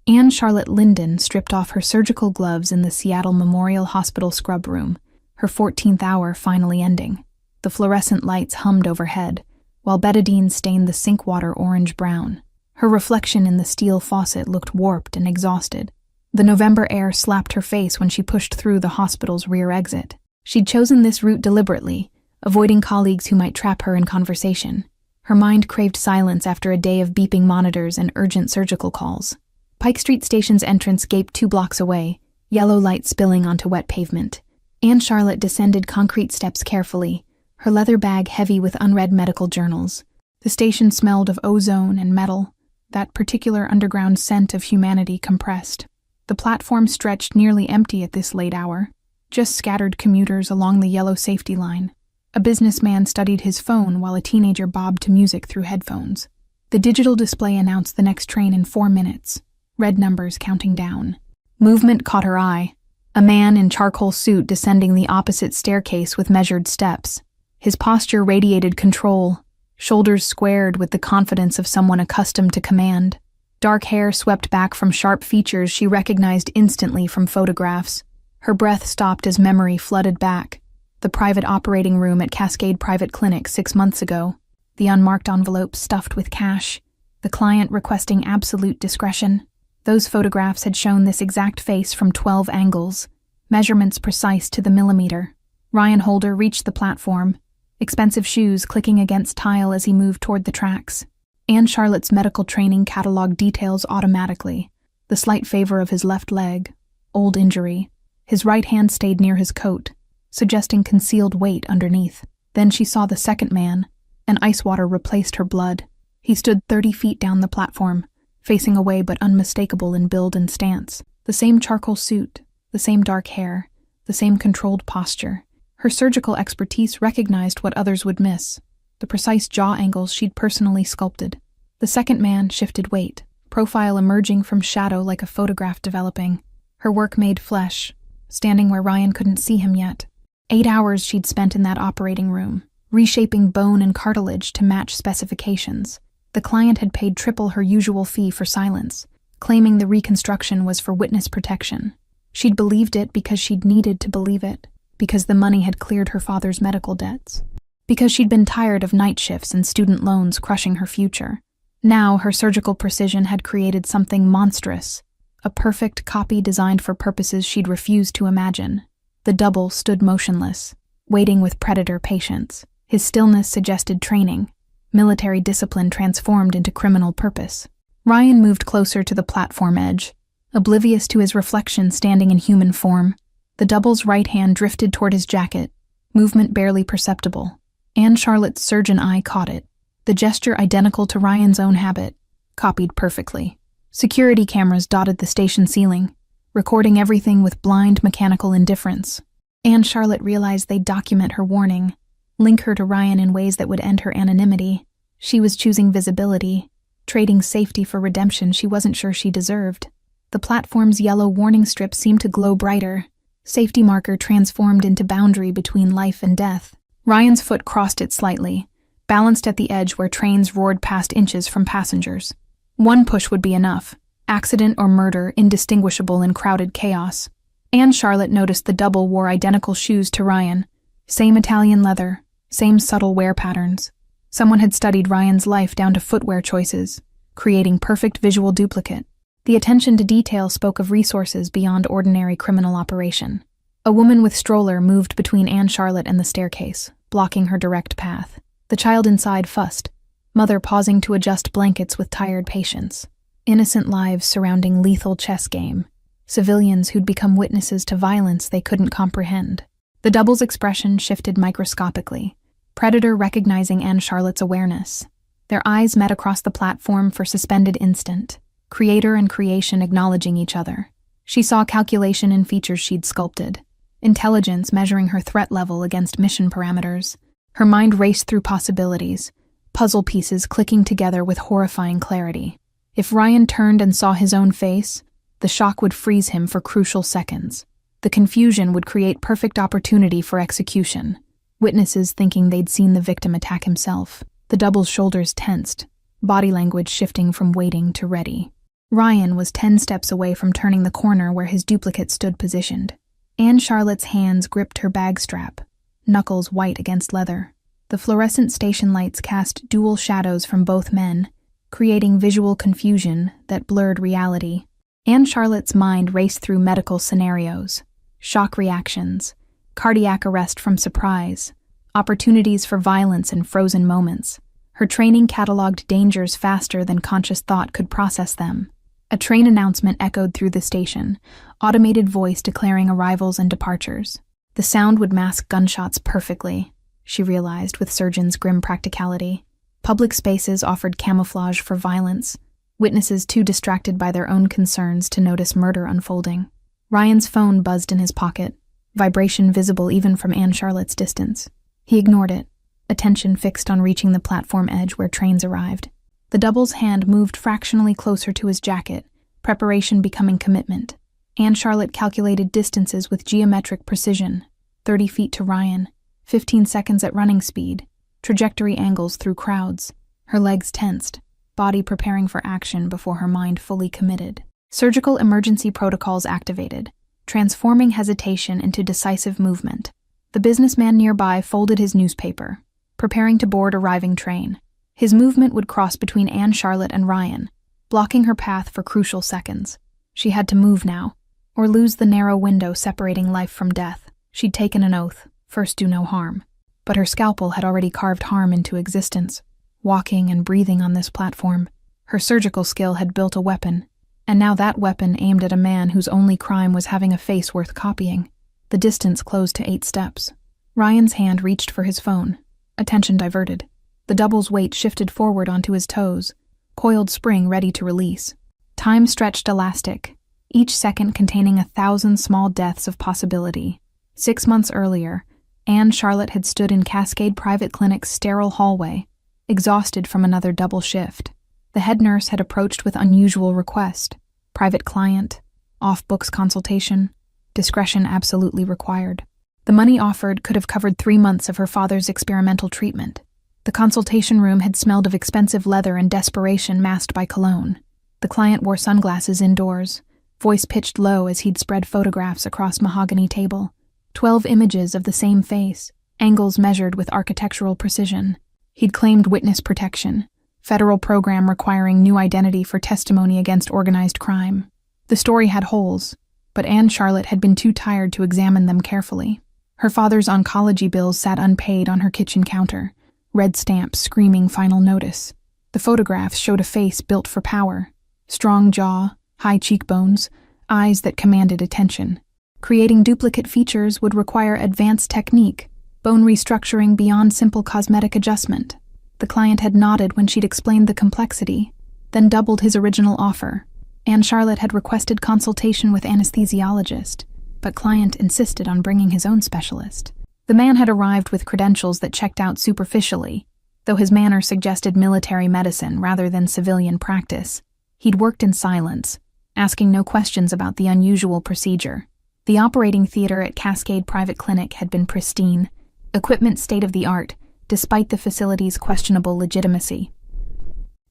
Anne Charlotte Linden stripped off her surgical gloves in the Seattle Memorial Hospital scrub room, her 14th hour finally ending. The fluorescent lights hummed overhead, while betadine stained the sink water orange-brown. Her reflection in the steel faucet looked warped and exhausted. The November air slapped her face when she pushed through the hospital's rear exit. She'd chosen this route deliberately, avoiding colleagues who might trap her in conversation. Her mind craved silence after a day of beeping monitors and urgent surgical calls. Pike Street Station's entrance gaped 2 blocks away, yellow light spilling onto wet pavement. Anne Charlotte descended concrete steps carefully, her leather bag heavy with unread medical journals. The station smelled of ozone and metal, that particular underground scent of humanity compressed. The platform stretched nearly empty at this late hour, just scattered commuters along the yellow safety line. A businessman studied his phone while a teenager bobbed to music through headphones. The digital display announced the next train in 4 minutes, red numbers counting down. Movement caught her eye. A man in charcoal suit descending the opposite staircase with measured steps. His posture radiated control, shoulders squared with the confidence of someone accustomed to command. Dark hair swept back from sharp features she recognized instantly from photographs. Her breath stopped as memory flooded back. The private operating room at Cascade Private Clinic 6 months ago. The unmarked envelope stuffed with cash. The client requesting absolute discretion. Those photographs had shown this exact face from 12 angles, measurements precise to the millimeter. Ryan Holder reached the platform, expensive shoes clicking against tile as he moved toward the tracks. Anne Charlotte's medical training cataloged details automatically. The slight favor of his left leg, old injury. His right hand stayed near his coat, suggesting concealed weight underneath. Then she saw the second man, and ice water replaced her blood. He stood 30 feet down the platform, facing away but unmistakable in build and stance. The same charcoal suit, the same dark hair, the same controlled posture. Her surgical expertise recognized what others would miss, the precise jaw angles she'd personally sculpted. The second man shifted weight, profile emerging from shadow like a photograph developing. Her work made flesh, standing where Ryan couldn't see him yet. 8 hours she'd spent in that operating room, reshaping bone and cartilage to match specifications. The client had paid triple her usual fee for silence, claiming the reconstruction was for witness protection. She'd believed it because she'd needed to believe it, because the money had cleared her father's medical debts, because she'd been tired of night shifts and student loans crushing her future. Now her surgical precision had created something monstrous, a perfect copy designed for purposes she'd refused to imagine. The double stood motionless, waiting with predator patience. His stillness suggested training, military discipline transformed into criminal purpose. Ryan moved closer to the platform edge, oblivious to his reflection standing in human form. The double's right hand drifted toward his jacket, movement barely perceptible. Anne Charlotte's surgeon eye caught it, the gesture identical to Ryan's own habit, copied perfectly. Security cameras dotted the station ceiling, recording everything with blind mechanical indifference. Anne Charlotte realized they'd document her warning, link her to Ryan in ways that would end her anonymity. She was choosing visibility, trading safety for redemption she wasn't sure she deserved. The platform's yellow warning strip seemed to glow brighter, safety marker transformed into boundary between life and death. Ryan's foot crossed it slightly, balanced at the edge where trains roared past inches from passengers. One push would be enough, accident or murder indistinguishable in crowded chaos. Anne Charlotte noticed the double wore identical shoes to Ryan, same Italian leather, same subtle wear patterns. Someone had studied Ryan's life down to footwear choices, creating perfect visual duplicate. The attention to detail spoke of resources beyond ordinary criminal operation. A woman with stroller moved between Anne Charlotte and the staircase, blocking her direct path. The child inside fussed, mother pausing to adjust blankets with tired patience. Innocent lives surrounding lethal chess game. Civilians who'd become witnesses to violence they couldn't comprehend. The double's expression shifted microscopically, predator recognizing Anne Charlotte's awareness. Their eyes met across the platform for suspended instant, creator and creation acknowledging each other. She saw calculation in features she'd sculpted, intelligence measuring her threat level against mission parameters. Her mind raced through possibilities, puzzle pieces clicking together with horrifying clarity. If Ryan turned and saw his own face, the shock would freeze him for crucial seconds. The confusion would create perfect opportunity for execution. Witnesses thinking they'd seen the victim attack himself. The double's shoulders tensed, body language shifting from waiting to ready. Ryan was 10 steps away from turning the corner where his duplicate stood positioned. Anne Charlotte's hands gripped her bag strap, knuckles white against leather. The fluorescent station lights cast dual shadows from both men, creating visual confusion that blurred reality. Anne Charlotte's mind raced through medical scenarios, shock reactions, cardiac arrest from surprise, opportunities for violence in frozen moments. Her training cataloged dangers faster than conscious thought could process them. A train announcement echoed through the station, automated voice declaring arrivals and departures. The sound would mask gunshots perfectly, she realized with surgeon's grim practicality. Public spaces offered camouflage for violence, witnesses too distracted by their own concerns to notice murder unfolding. Ryan's phone buzzed in his pocket, vibration visible even from Anne Charlotte's distance. He ignored it, attention fixed on reaching the platform edge where trains arrived. The double's hand moved fractionally closer to his jacket, preparation becoming commitment. Anne Charlotte calculated distances with geometric precision: 30 feet to Ryan, 15 seconds at running speed, trajectory angles through crowds. Her legs tensed, body preparing for action before her mind fully committed. Surgical emergency protocols activated, transforming hesitation into decisive movement. The businessman nearby folded his newspaper, preparing to board arriving train. His movement would cross between Anne Charlotte and Ryan, blocking her path for crucial seconds. She had to move now, or lose the narrow window separating life from death. She'd taken an oath, first do no harm. But her scalpel had already carved harm into existence. Walking and breathing on this platform, her surgical skill had built a weapon, and now that weapon aimed at a man whose only crime was having a face worth copying. The distance closed to 8 steps. Ryan's hand reached for his phone. Attention diverted. The double's weight shifted forward onto his toes, coiled spring ready to release. Time stretched elastic, each second containing 1,000 small deaths of possibility. 6 months earlier, Anne Charlotte had stood in Cascade Private Clinic's sterile hallway, exhausted from another double shift. The head nurse had approached with unusual request: private client, off-books consultation, discretion absolutely required. The money offered could have covered 3 months of her father's experimental treatment. The consultation room had smelled of expensive leather and desperation masked by cologne. The client wore sunglasses indoors, voice pitched low as he'd spread photographs across mahogany table. 12 images of the same face, angles measured with architectural precision. He'd claimed witness protection, federal program requiring new identity for testimony against organized crime. The story had holes, but Anne Charlotte had been too tired to examine them carefully. Her father's oncology bills sat unpaid on her kitchen counter, red stamps screaming final notice. The photographs showed a face built for power: strong jaw, high cheekbones, eyes that commanded attention. Creating duplicate features would require advanced technique, bone restructuring beyond simple cosmetic adjustment. The client had nodded when she'd explained the complexity, then doubled his original offer. Anne Charlotte had requested consultation with anesthesiologist, but client insisted on bringing his own specialist. The man had arrived with credentials that checked out superficially, though his manner suggested military medicine rather than civilian practice. He'd worked in silence, asking no questions about the unusual procedure. The operating theater at Cascade Private Clinic had been pristine, equipment state-of-the-art, despite the facility's questionable legitimacy.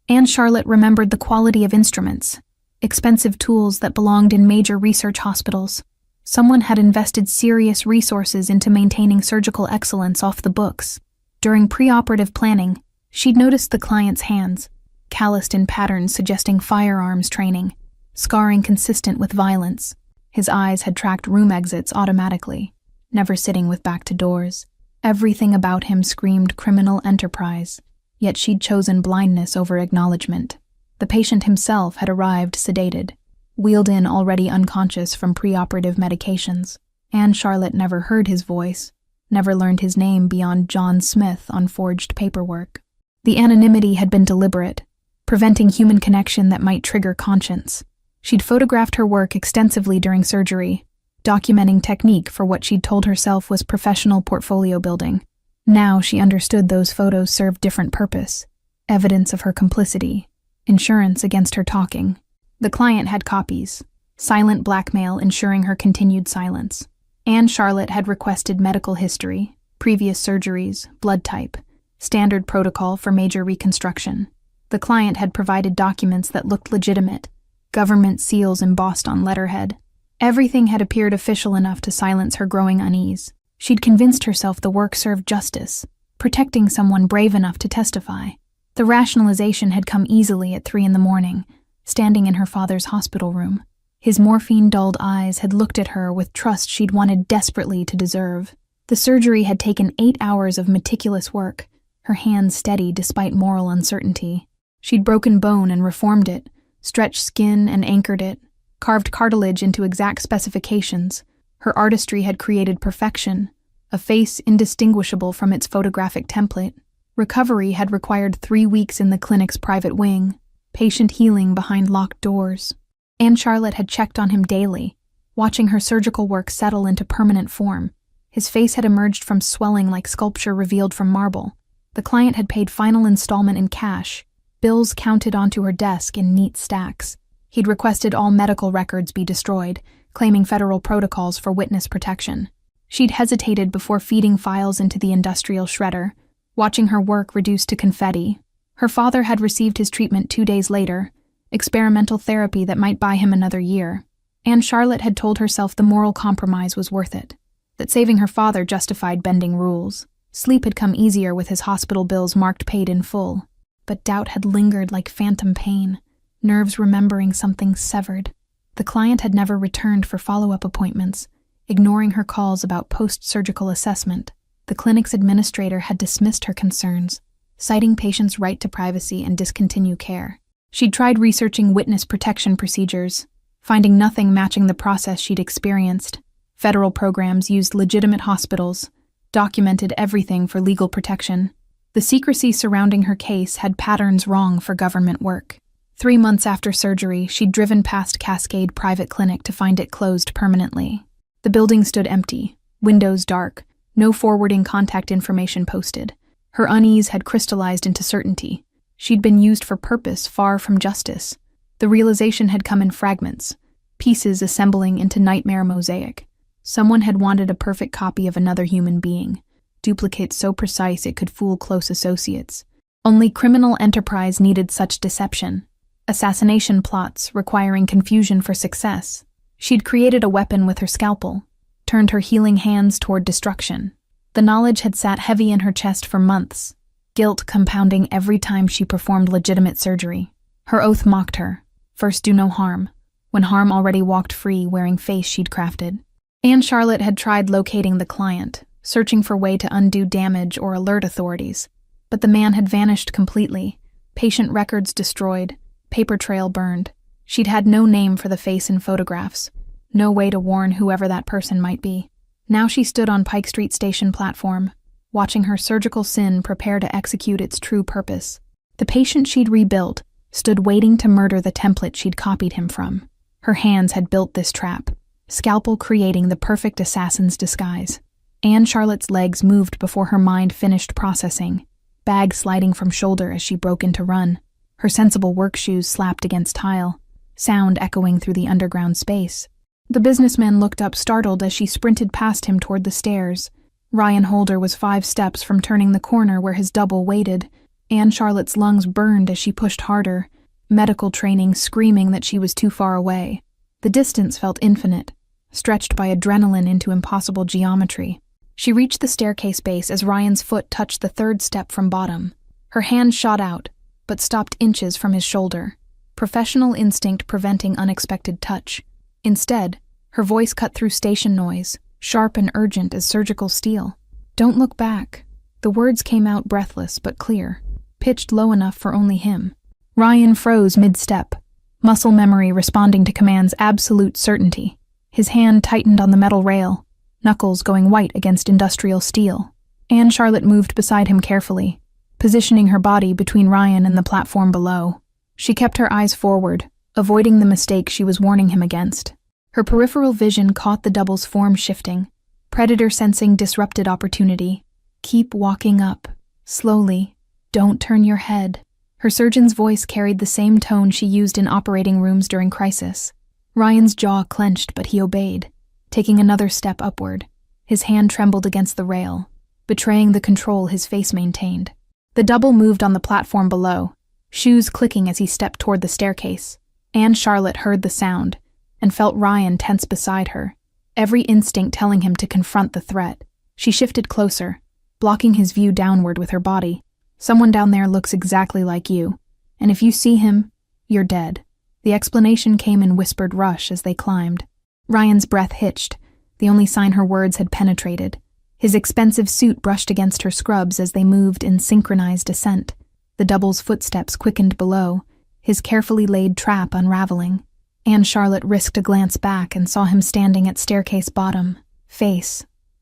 Anne Charlotte remembered the quality of instruments, expensive tools that belonged in major research hospitals. Someone had invested serious resources into maintaining surgical excellence off the books. During preoperative planning, she'd noticed the client's hands, calloused in patterns suggesting firearms training, scarring consistent with violence. His eyes had tracked room exits automatically, never sitting with back to doors. Everything about him screamed criminal enterprise, yet she'd chosen blindness over acknowledgement. The patient himself had arrived sedated, wheeled in already unconscious from preoperative medications. Anne Charlotte never heard his voice, never learned his name beyond John Smith on forged paperwork. The anonymity had been deliberate, preventing human connection that might trigger conscience. She'd photographed her work extensively during surgery, documenting technique for what she'd told herself was professional portfolio building. Now she understood those photos served different purpose: evidence of her complicity, insurance against her talking. The client had copies, silent blackmail ensuring her continued silence. Anne Charlotte had requested medical history, previous surgeries, blood type, standard protocol for major reconstruction. The client had provided documents that looked legitimate, government seals embossed on letterhead. Everything had appeared official enough to silence her growing unease. She'd convinced herself the work served justice, protecting someone brave enough to testify. The rationalization had come easily at 3 a.m, standing in her father's hospital room. His morphine-dulled eyes had looked at her with trust she'd wanted desperately to deserve. The surgery had taken 8 hours of meticulous work, her hands steady despite moral uncertainty. She'd broken bone and reformed it, stretched skin and anchored it, carved cartilage into exact specifications. Her artistry had created perfection, a face indistinguishable from its photographic template. Recovery had required 3 weeks in the clinic's private wing, patient healing behind locked doors. Anne Charlotte had checked on him daily, watching her surgical work settle into permanent form. His face had emerged from swelling like sculpture revealed from marble. The client had paid final installment in cash, bills counted onto her desk in neat stacks. He'd requested all medical records be destroyed, claiming federal protocols for witness protection. She'd hesitated before feeding files into the industrial shredder, watching her work reduced to confetti. Her father had received his treatment 2 days later, experimental therapy that might buy him another year. Anne Charlotte had told herself the moral compromise was worth it, that saving her father justified bending rules. Sleep had come easier with his hospital bills marked paid in full, but doubt had lingered like phantom pain, nerves remembering something severed. The client had never returned for follow-up appointments, ignoring her calls about post-surgical assessment. The clinic's administrator had dismissed her concerns, citing patients' right to privacy and discontinue care. She'd tried researching witness protection procedures, finding nothing matching the process she'd experienced. Federal programs used legitimate hospitals, documented everything for legal protection. The secrecy surrounding her case had patterns wrong for government work. 3 months after surgery, she'd driven past Cascade Private Clinic to find it closed permanently. The building stood empty, windows dark, no forwarding contact information posted. Her unease had crystallized into certainty. She'd been used for purpose far from justice. The realization had come in fragments, pieces assembling into nightmare mosaic. Someone had wanted a perfect copy of another human being, duplicates so precise it could fool close associates. Only criminal enterprise needed such deception. Assassination plots requiring confusion for success. She'd created a weapon with her scalpel, turned her healing hands toward destruction. The knowledge had sat heavy in her chest for months, guilt compounding every time she performed legitimate surgery. Her oath mocked her. First do no harm, when harm already walked free wearing face she'd crafted. Anne Charlotte had tried locating the client, searching for way to undo damage or alert authorities. But the man had vanished completely, patient records destroyed, paper trail burned. She'd had no name for the face in photographs, no way to warn whoever that person might be. Now she stood on Pike Street Station platform, watching her surgical sin prepare to execute its true purpose. The patient she'd rebuilt stood waiting to murder the template she'd copied him from. Her hands had built this trap, scalpel creating the perfect assassin's disguise. Anne Charlotte's legs moved before her mind finished processing, bag sliding from shoulder as she broke into run. Her sensible work shoes slapped against tile, sound echoing through the underground space. The businessman looked up startled as she sprinted past him toward the stairs. Ryan Holder was 5 steps from turning the corner where his double waited. Anne Charlotte's lungs burned as she pushed harder, medical training screaming that she was too far away. The distance felt infinite, stretched by adrenaline into impossible geometry. She reached the staircase base as Ryan's foot touched the 3rd step from bottom. Her hand shot out, but stopped inches from his shoulder, professional instinct preventing unexpected touch. Instead, her voice cut through station noise, sharp and urgent as surgical steel. "Don't look back." The words came out breathless but clear, pitched low enough for only him. Ryan froze mid-step, muscle memory responding to command's absolute certainty. His hand tightened on the metal rail, knuckles going white against industrial steel. Anne Charlotte moved beside him carefully, positioning her body between Ryan and the platform below. She kept her eyes forward, avoiding the mistake she was warning him against. Her peripheral vision caught the double's form shifting, predator sensing disrupted opportunity. "Keep walking up, slowly. Don't turn your head." Her surgeon's voice carried the same tone she used in operating rooms during crisis. Ryan's jaw clenched, but he obeyed, taking another step upward. His hand trembled against the rail, betraying the control his face maintained. The double moved on the platform below, shoes clicking as he stepped toward the staircase. Anne Charlotte heard the sound and felt Ryan tense beside her, every instinct telling him to confront the threat. She shifted closer, blocking his view downward with her body. "Someone down there looks exactly like you, and if you see him, you're dead." The explanation came in whispered rush as they climbed. Ryan's breath hitched, the only sign her words had penetrated. His expensive suit brushed against her scrubs as they moved in synchronized descent. The double's footsteps quickened below, his carefully laid trap unraveling. Anne Charlotte risked a glance back and saw him standing at staircase bottom,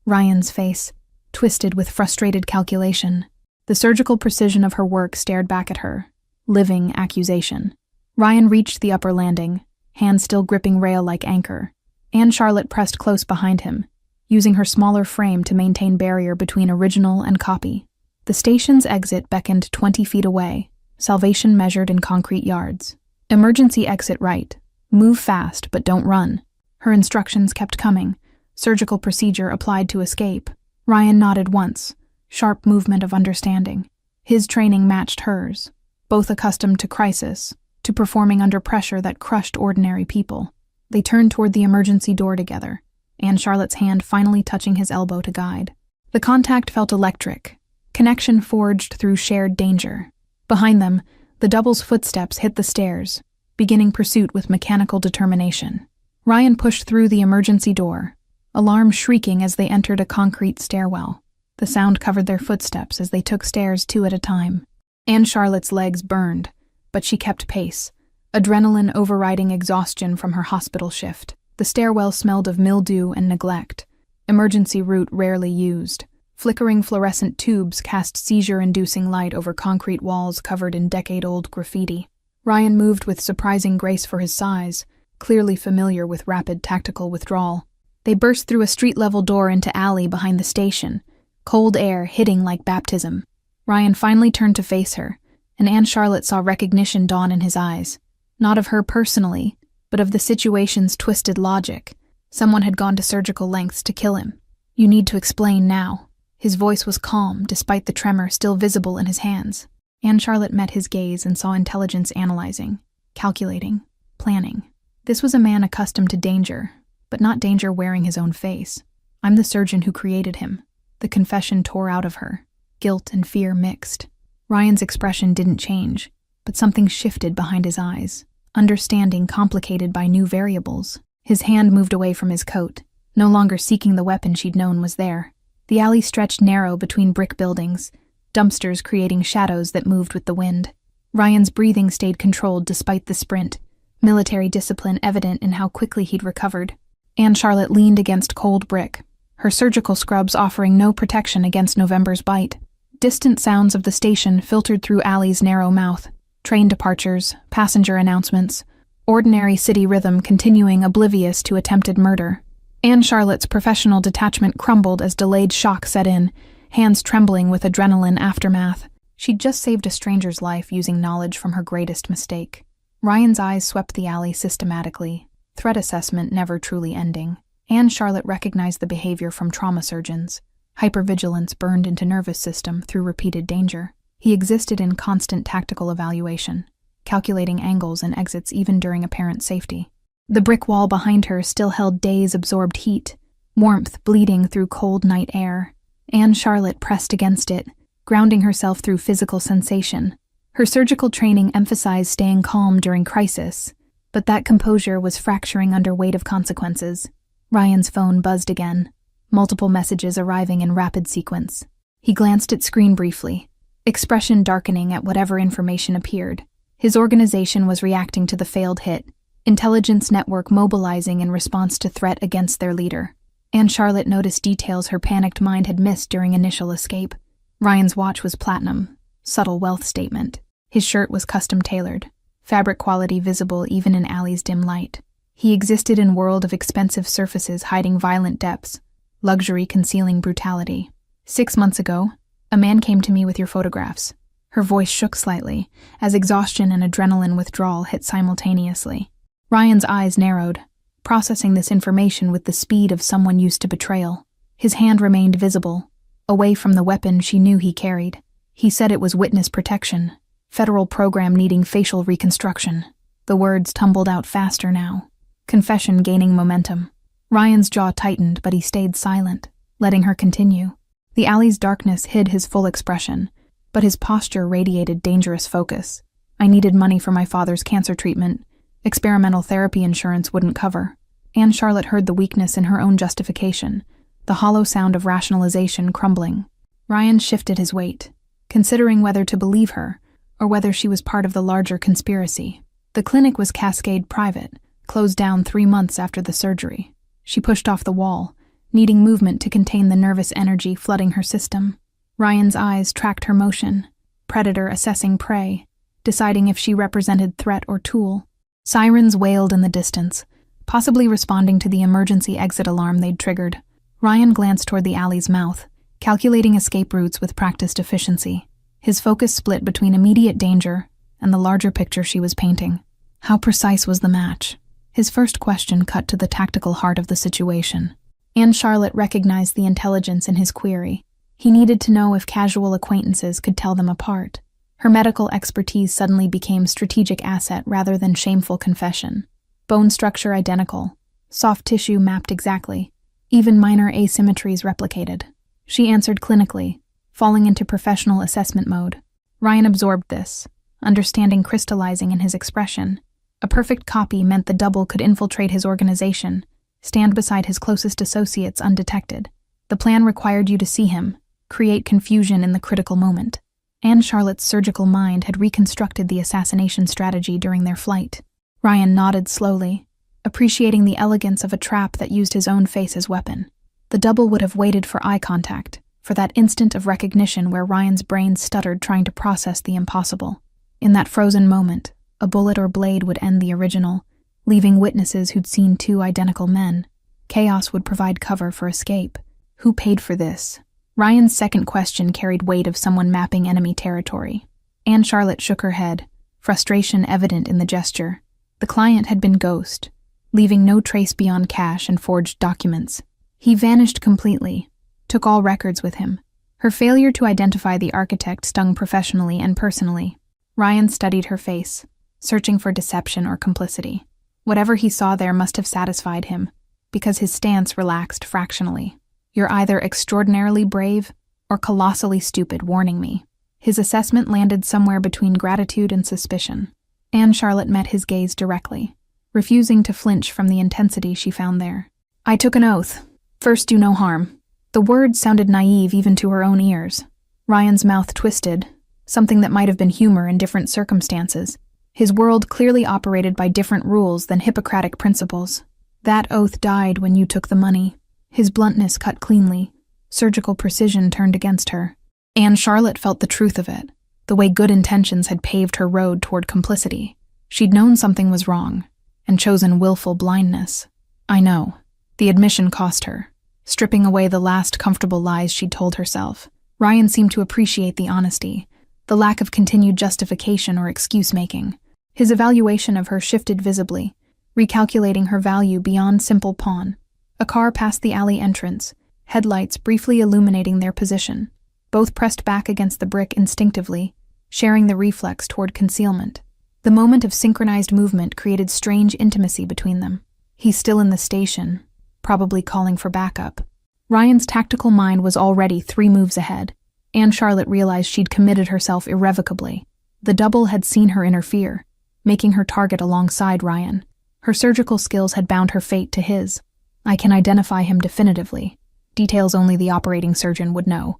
Ryan's face, twisted with frustrated calculation. The surgical precision of her work stared back at her, living accusation. Ryan reached the upper landing, hand still gripping rail like anchor. Anne Charlotte pressed close behind him, using her smaller frame to maintain barrier between original and copy. The station's exit beckoned 20 feet away, salvation measured in concrete yards. "Emergency exit right. Move fast, but don't run." Her instructions kept coming, surgical procedure applied to escape. Ryan nodded once, sharp movement of understanding. His training matched hers, both accustomed to crisis, to performing under pressure that crushed ordinary people. They turned toward the emergency door together, Anne Charlotte's hand finally touching his elbow to guide. The contact felt electric, connection forged through shared danger. Behind them, the double's footsteps hit the stairs, beginning pursuit with mechanical determination. Ryan pushed through the emergency door, alarm shrieking as they entered a concrete stairwell. The sound covered their footsteps as they took stairs 2 at a time. Anne Charlotte's legs burned, but she kept pace, adrenaline overriding exhaustion from her hospital shift. The stairwell smelled of mildew and neglect, emergency route rarely used. Flickering fluorescent tubes cast seizure-inducing light over concrete walls covered in decade-old graffiti. Ryan moved with surprising grace for his size, clearly familiar with rapid tactical withdrawal. They burst through a street-level door into alley behind the station, cold air hitting like baptism. Ryan finally turned to face her, and Anne Charlotte saw recognition dawn in his eyes. Not of her personally, but of the situation's twisted logic. Someone had gone to surgical lengths to kill him. "You need to explain now." His voice was calm, despite the tremor still visible in his hands. Anne Charlotte met his gaze and saw intelligence analyzing, calculating, planning. This was a man accustomed to danger, but not danger wearing his own face. "I'm the surgeon who created him." The confession tore out of her, guilt and fear mixed. Ryan's expression didn't change, but something shifted behind his eyes, understanding complicated by new variables. His hand moved away from his coat, no longer seeking the weapon she'd known was there. The alley stretched narrow between brick buildings, dumpsters creating shadows that moved with the wind. Ryan's breathing stayed controlled despite the sprint, military discipline evident in how quickly he'd recovered. Anne Charlotte leaned against cold brick, her surgical scrubs offering no protection against November's bite. Distant sounds of the station filtered through alley's narrow mouth, train departures, passenger announcements, ordinary city rhythm continuing oblivious to attempted murder. Anne Charlotte's professional detachment crumbled as delayed shock set in, hands trembling with adrenaline aftermath. She'd just saved a stranger's life using knowledge from her greatest mistake. Ryan's eyes swept the alley systematically, threat assessment never truly ending. Anne Charlotte recognized the behavior from trauma surgeons. Hypervigilance burned into nervous system through repeated danger. He existed in constant tactical evaluation, calculating angles and exits even during apparent safety. The brick wall behind her still held days-absorbed heat, warmth bleeding through cold night air. Anne Charlotte pressed against it, grounding herself through physical sensation. Her surgical training emphasized staying calm during crisis, but that composure was fracturing under weight of consequences. Ryan's phone buzzed again, multiple messages arriving in rapid sequence. He glanced at screen briefly, expression darkening at whatever information appeared. His organization was reacting to the failed hit, intelligence network mobilizing in response to threat against their leader. Anne Charlotte noticed details her panicked mind had missed during initial escape. Ryan's watch was platinum, subtle wealth statement. His shirt was custom-tailored, fabric quality visible even in alley's dim light. He existed in a world of expensive surfaces hiding violent depths, luxury concealing brutality. 6 months ago, a man came to me with your photographs. Her voice shook slightly, as exhaustion and adrenaline withdrawal hit simultaneously. Ryan's eyes narrowed, processing this information with the speed of someone used to betrayal. His hand remained visible, away from the weapon she knew he carried. He said it was witness protection, federal program needing facial reconstruction. The words tumbled out faster now, confession gaining momentum. Ryan's jaw tightened, but he stayed silent, letting her continue. The alley's darkness hid his full expression, but his posture radiated dangerous focus. I needed money for my father's cancer treatment. Experimental therapy insurance wouldn't cover. Anne Charlotte heard the weakness in her own justification, the hollow sound of rationalization crumbling. Ryan shifted his weight, considering whether to believe her or whether she was part of the larger conspiracy. The clinic was Cascade Private, closed down 3 months after the surgery. She pushed off the wall, needing movement to contain the nervous energy flooding her system. Ryan's eyes tracked her motion, predator assessing prey, deciding if she represented threat or tool. Sirens wailed in the distance, possibly responding to the emergency exit alarm they'd triggered. Ryan glanced toward the alley's mouth, calculating escape routes with practiced efficiency. His focus split between immediate danger and the larger picture she was painting. How precise was the match? His first question cut to the tactical heart of the situation. Anne Charlotte recognized the intelligence in his query. He needed to know if casual acquaintances could tell them apart. Her medical expertise suddenly became strategic asset rather than shameful confession. Bone structure identical, soft tissue mapped exactly, even minor asymmetries replicated. She answered clinically, falling into professional assessment mode. Ryan absorbed this, understanding crystallizing in his expression. A perfect copy meant the double could infiltrate his organization, stand beside his closest associates undetected. The plan required you to see him, create confusion in the critical moment. Anne Charlotte's surgical mind had reconstructed the assassination strategy during their flight. Ryan nodded slowly, appreciating the elegance of a trap that used his own face as weapon. The double would have waited for eye contact, for that instant of recognition where Ryan's brain stuttered trying to process the impossible. In that frozen moment, a bullet or blade would end the original, leaving witnesses who'd seen 2 identical men. Chaos would provide cover for escape. Who paid for this? Ryan's second question carried weight of someone mapping enemy territory. Anne Charlotte shook her head, frustration evident in the gesture. The client had been Ghost, leaving no trace beyond cash and forged documents. He vanished completely, took all records with him. Her failure to identify the architect stung professionally and personally. Ryan studied her face, searching for deception or complicity. Whatever he saw there must have satisfied him, because his stance relaxed fractionally. You're either extraordinarily brave or colossally stupid, warning me. His assessment landed somewhere between gratitude and suspicion. Anne Charlotte met his gaze directly, refusing to flinch from the intensity she found there. I took an oath. First, do no harm. The words sounded naive even to her own ears. Ryan's mouth twisted, something that might have been humor in different circumstances. His world clearly operated by different rules than Hippocratic principles. That oath died when you took the money. His bluntness cut cleanly. Surgical precision turned against her. Anne Charlotte felt the truth of it, the way good intentions had paved her road toward complicity. She'd known something was wrong, and chosen willful blindness. I know. The admission cost her, stripping away the last comfortable lies she'd told herself. Ryan seemed to appreciate the honesty, the lack of continued justification or excuse-making. His evaluation of her shifted visibly, recalculating her value beyond simple pawn. A car passed the alley entrance, headlights briefly illuminating their position. Both pressed back against the brick instinctively, sharing the reflex toward concealment. The moment of synchronized movement created strange intimacy between them. He's still in the station, probably calling for backup. Ryan's tactical mind was already 3 moves ahead. Anne Charlotte realized she'd committed herself irrevocably. The double had seen her interfere, making her target alongside Ryan. Her surgical skills had bound her fate to his. I can identify him definitively. Details only the operating surgeon would know.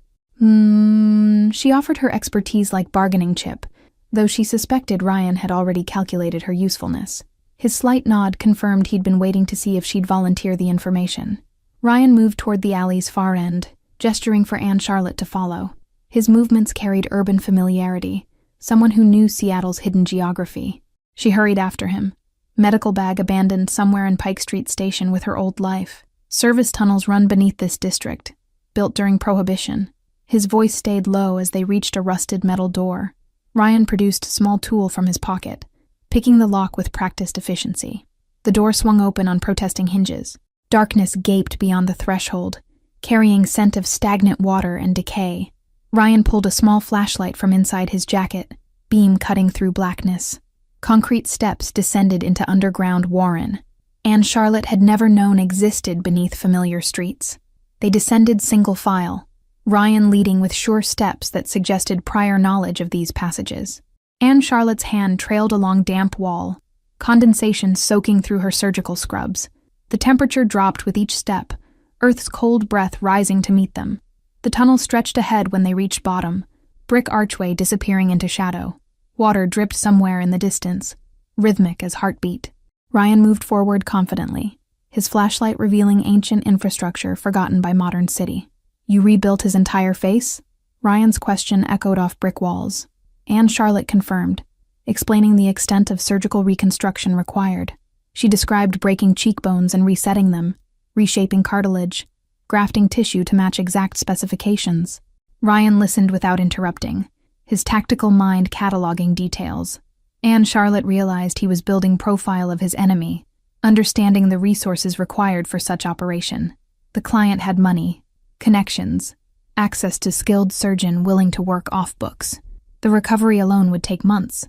She offered her expertise like bargaining chip, though she suspected Ryan had already calculated her usefulness. His slight nod confirmed he'd been waiting to see if she'd volunteer the information. Ryan moved toward the alley's far end, gesturing for Anne Charlotte to follow. His movements carried urban familiarity, someone who knew Seattle's hidden geography. She hurried after him, medical bag abandoned somewhere in Pike Street Station with her old life. Service tunnels run beneath this district, built during Prohibition. His voice stayed low as they reached a rusted metal door. Ryan produced a small tool from his pocket, picking the lock with practiced efficiency. The door swung open on protesting hinges. Darkness gaped beyond the threshold, carrying scent of stagnant water and decay. Ryan pulled a small flashlight from inside his jacket, beam cutting through blackness. Concrete steps descended into underground Warren. Anne Charlotte had never known existed beneath familiar streets. They descended single file, Ryan leading with sure steps that suggested prior knowledge of these passages. Anne Charlotte's hand trailed along damp wall, condensation soaking through her surgical scrubs. The temperature dropped with each step, Earth's cold breath rising to meet them. The tunnel stretched ahead when they reached bottom, brick archway disappearing into shadow. Water dripped somewhere in the distance, rhythmic as heartbeat. Ryan moved forward confidently, his flashlight revealing ancient infrastructure forgotten by modern city. You rebuilt his entire face? Ryan's question echoed off brick walls. Anne Charlotte confirmed, explaining the extent of surgical reconstruction required. She described breaking cheekbones and resetting them, reshaping cartilage, grafting tissue to match exact specifications. Ryan listened without interrupting, his tactical mind cataloging details. Anne Charlotte realized he was building profile of his enemy, understanding the resources required for such operation. The client had money, connections, access to skilled surgeon willing to work off books. The recovery alone would take months.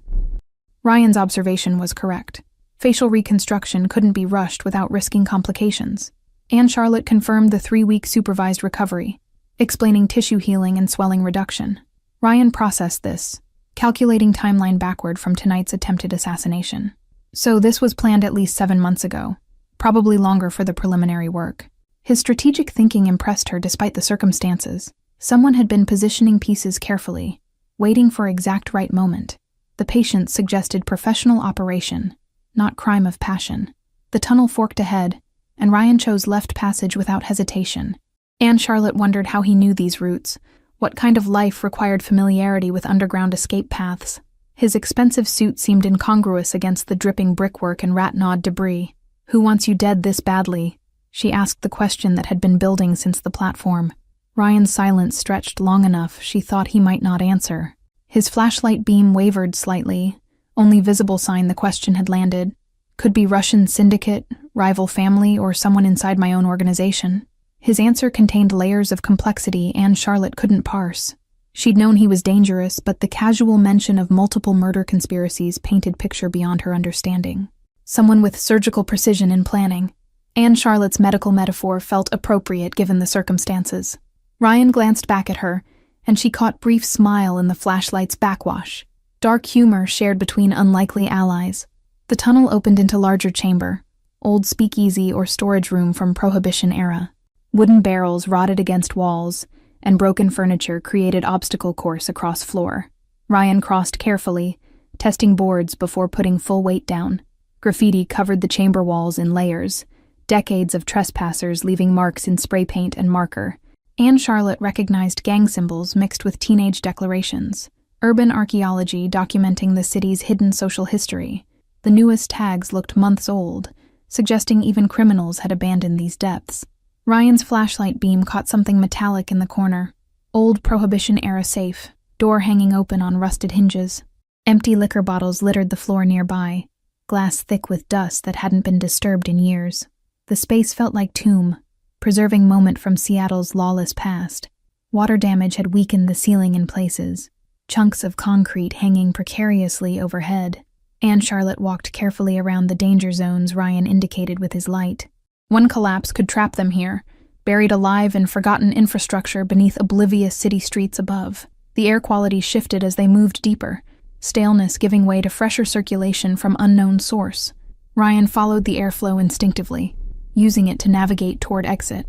Ryan's observation was correct. Facial reconstruction couldn't be rushed without risking complications. Anne Charlotte confirmed the 3-week supervised recovery, explaining tissue healing and swelling reduction. Ryan processed this, calculating timeline backward from tonight's attempted assassination. So this was planned at least 7 months ago, probably longer for the preliminary work. His strategic thinking impressed her despite the circumstances. Someone had been positioning pieces carefully, waiting for exact right moment. The patient suggested professional operation, not crime of passion. The tunnel forked ahead, and Ryan chose left passage without hesitation. Anne Charlotte wondered how he knew these routes, what kind of life required familiarity with underground escape paths. His expensive suit seemed incongruous against the dripping brickwork and rat-gnawed debris. Who wants you dead this badly? She asked the question that had been building since the platform. Ryan's silence stretched long enough she thought he might not answer. His flashlight beam wavered slightly, only visible sign the question had landed. Could be Russian syndicate, rival family, or someone inside my own organization. His answer contained layers of complexity Anne Charlotte couldn't parse. She'd known he was dangerous, but the casual mention of multiple murder conspiracies painted picture beyond her understanding. Someone with surgical precision in planning. Anne Charlotte's medical metaphor felt appropriate given the circumstances. Ryan glanced back at her, and she caught brief smile in the flashlight's backwash. Dark humor shared between unlikely allies. The tunnel opened into larger chamber, old speakeasy or storage room from Prohibition era. Wooden barrels rotted against walls, and broken furniture created obstacle course across floor. Ryan crossed carefully, testing boards before putting full weight down. Graffiti covered the chamber walls in layers, decades of trespassers leaving marks in spray paint and marker. Anne Charlotte recognized gang symbols mixed with teenage declarations. Urban archaeology documenting the city's hidden social history. The newest tags looked months old, suggesting even criminals had abandoned these depths. Ryan's flashlight beam caught something metallic in the corner. Old Prohibition-era safe, door hanging open on rusted hinges. Empty liquor bottles littered the floor nearby, glass thick with dust that hadn't been disturbed in years. The space felt like tomb, preserving moment from Seattle's lawless past. Water damage had weakened the ceiling in places, chunks of concrete hanging precariously overhead. Anne Charlotte walked carefully around the danger zones Ryan indicated with his light. One collapse could trap them here, buried alive in forgotten infrastructure beneath oblivious city streets above. The air quality shifted as they moved deeper, staleness giving way to fresher circulation from unknown source. Ryan followed the airflow instinctively, using it to navigate toward exit.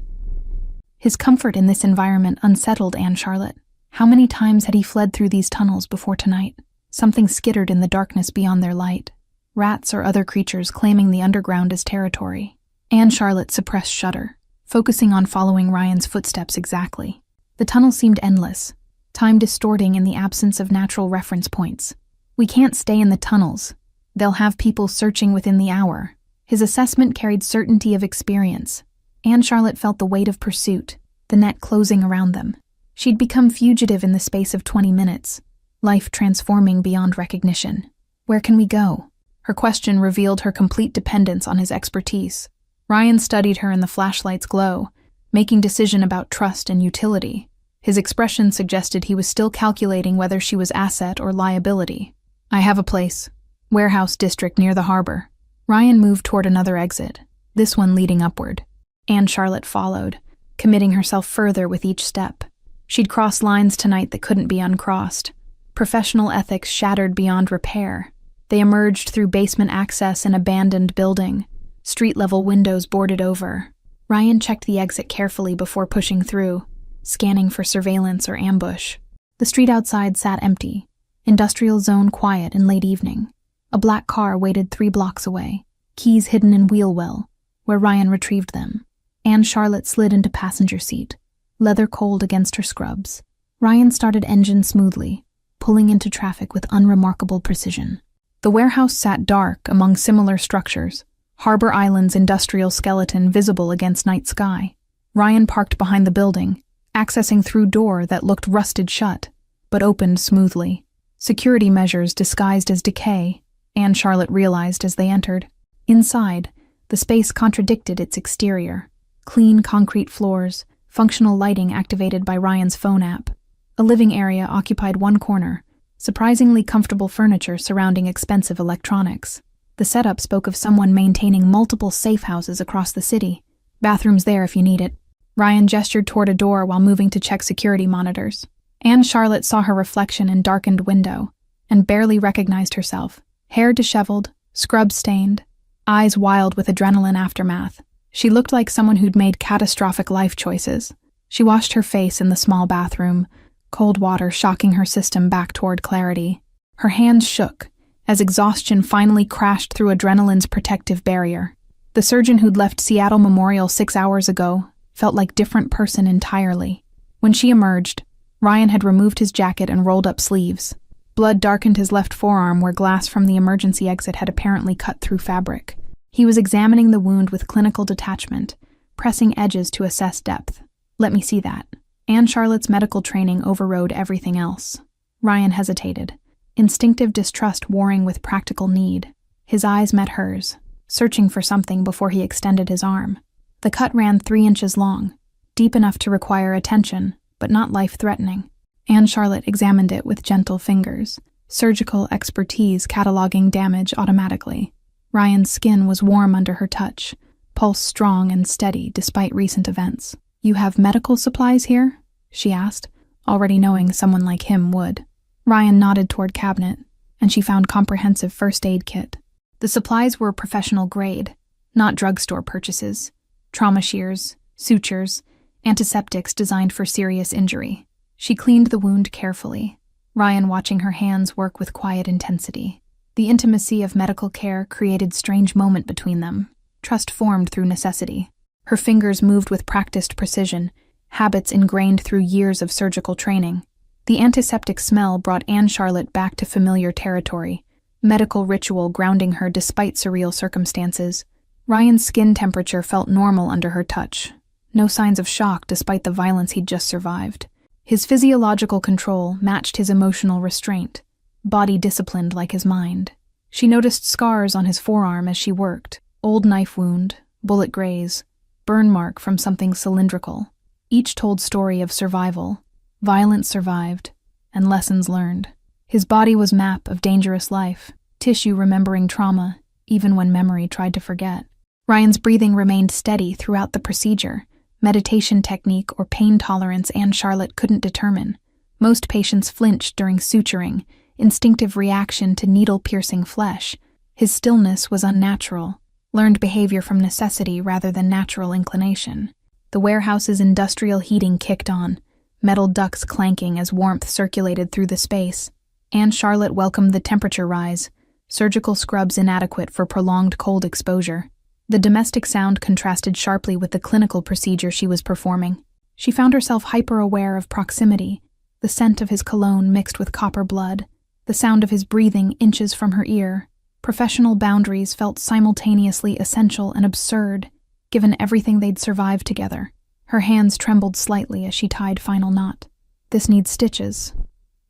His comfort in this environment unsettled Anne Charlotte. How many times had he fled through these tunnels before tonight? Something skittered in the darkness beyond their light. Rats or other creatures claiming the underground as territory. Anne Charlotte suppressed shudder, focusing on following Ryan's footsteps exactly. The tunnel seemed endless, time distorting in the absence of natural reference points. We can't stay in the tunnels. They'll have people searching within the hour. His assessment carried certainty of experience. Anne Charlotte felt the weight of pursuit, the net closing around them. She'd become fugitive in the space of 20 minutes, life transforming beyond recognition. Where can we go? Her question revealed her complete dependence on his expertise. Ryan studied her in the flashlight's glow, making decision about trust and utility. His expression suggested he was still calculating whether she was asset or liability. I have a place. Warehouse district near the harbor. Ryan moved toward another exit, this one leading upward. Anne Charlotte followed, committing herself further with each step. She'd cross lines tonight that couldn't be uncrossed. Professional ethics shattered beyond repair. They emerged through basement access and abandoned building, street-level windows boarded over. Ryan checked the exit carefully before pushing through, scanning for surveillance or ambush. The street outside sat empty, industrial zone quiet in late evening. A black car waited 3 blocks away, keys hidden in wheel well, where Ryan retrieved them. Anne Charlotte slid into passenger seat, leather cold against her scrubs. Ryan started engine smoothly, pulling into traffic with unremarkable precision. The warehouse sat dark among similar structures, Harbor Island's industrial skeleton visible against night sky. Ryan parked behind the building, accessing through door that looked rusted shut, but opened smoothly. Security measures disguised as decay, Anne Charlotte realized as they entered. Inside, the space contradicted its exterior. Clean concrete floors, functional lighting activated by Ryan's phone app. A living area occupied one corner, surprisingly comfortable furniture surrounding expensive electronics. The setup spoke of someone maintaining multiple safe houses across the city. Bathrooms there if you need it. Ryan gestured toward a door while moving to check security monitors. Anne Charlotte saw her reflection in darkened window and barely recognized herself. Hair disheveled, scrub-stained, eyes wild with adrenaline aftermath. She looked like someone who'd made catastrophic life choices. She washed her face in the small bathroom, cold water shocking her system back toward clarity. Her hands shook as exhaustion finally crashed through adrenaline's protective barrier. The surgeon who'd left Seattle Memorial 6 hours ago felt like a different person entirely. When she emerged, Ryan had removed his jacket and rolled up sleeves. Blood darkened his left forearm where glass from the emergency exit had apparently cut through fabric. He was examining the wound with clinical detachment, pressing edges to assess depth. "Let me see that." Anne Charlotte's medical training overrode everything else. Ryan hesitated, instinctive distrust warring with practical need. His eyes met hers, searching for something before he extended his arm. The cut ran 3 inches long, deep enough to require attention, but not life-threatening. Anne Charlotte examined it with gentle fingers, surgical expertise cataloging damage automatically. Ryan's skin was warm under her touch, pulse strong and steady despite recent events. "You have medical supplies here?" she asked, already knowing someone like him would. Ryan nodded toward cabinet, and she found comprehensive first aid kit. The supplies were professional grade, not drugstore purchases. Trauma shears, sutures, antiseptics designed for serious injury. She cleaned the wound carefully, Ryan watching her hands work with quiet intensity. The intimacy of medical care created a strange moment between them. Trust formed through necessity. Her fingers moved with practiced precision, habits ingrained through years of surgical training. The antiseptic smell brought Anne Charlotte back to familiar territory, medical ritual grounding her despite surreal circumstances. Ryan's skin temperature felt normal under her touch. No signs of shock despite the violence he'd just survived. His physiological control matched his emotional restraint, body disciplined like his mind. She noticed scars on his forearm as she worked, old knife wound, bullet graze, burn mark from something cylindrical. Each told story of survival, violence survived, and lessons learned. His body was map of dangerous life, tissue remembering trauma, even when memory tried to forget. Ryan's breathing remained steady throughout the procedure, meditation technique or pain tolerance Anne Charlotte couldn't determine. Most patients flinched during suturing, instinctive reaction to needle-piercing flesh. His stillness was unnatural, learned behavior from necessity rather than natural inclination. The warehouse's industrial heating kicked on, metal ducts clanking as warmth circulated through the space. Anne Charlotte welcomed the temperature rise, surgical scrubs inadequate for prolonged cold exposure. The domestic sound contrasted sharply with the clinical procedure she was performing. She found herself hyper-aware of proximity, the scent of his cologne mixed with copper blood, the sound of his breathing inches from her ear. Professional boundaries felt simultaneously essential and absurd, given everything they'd survived together. Her hands trembled slightly as she tied final knot. "This needs stitches."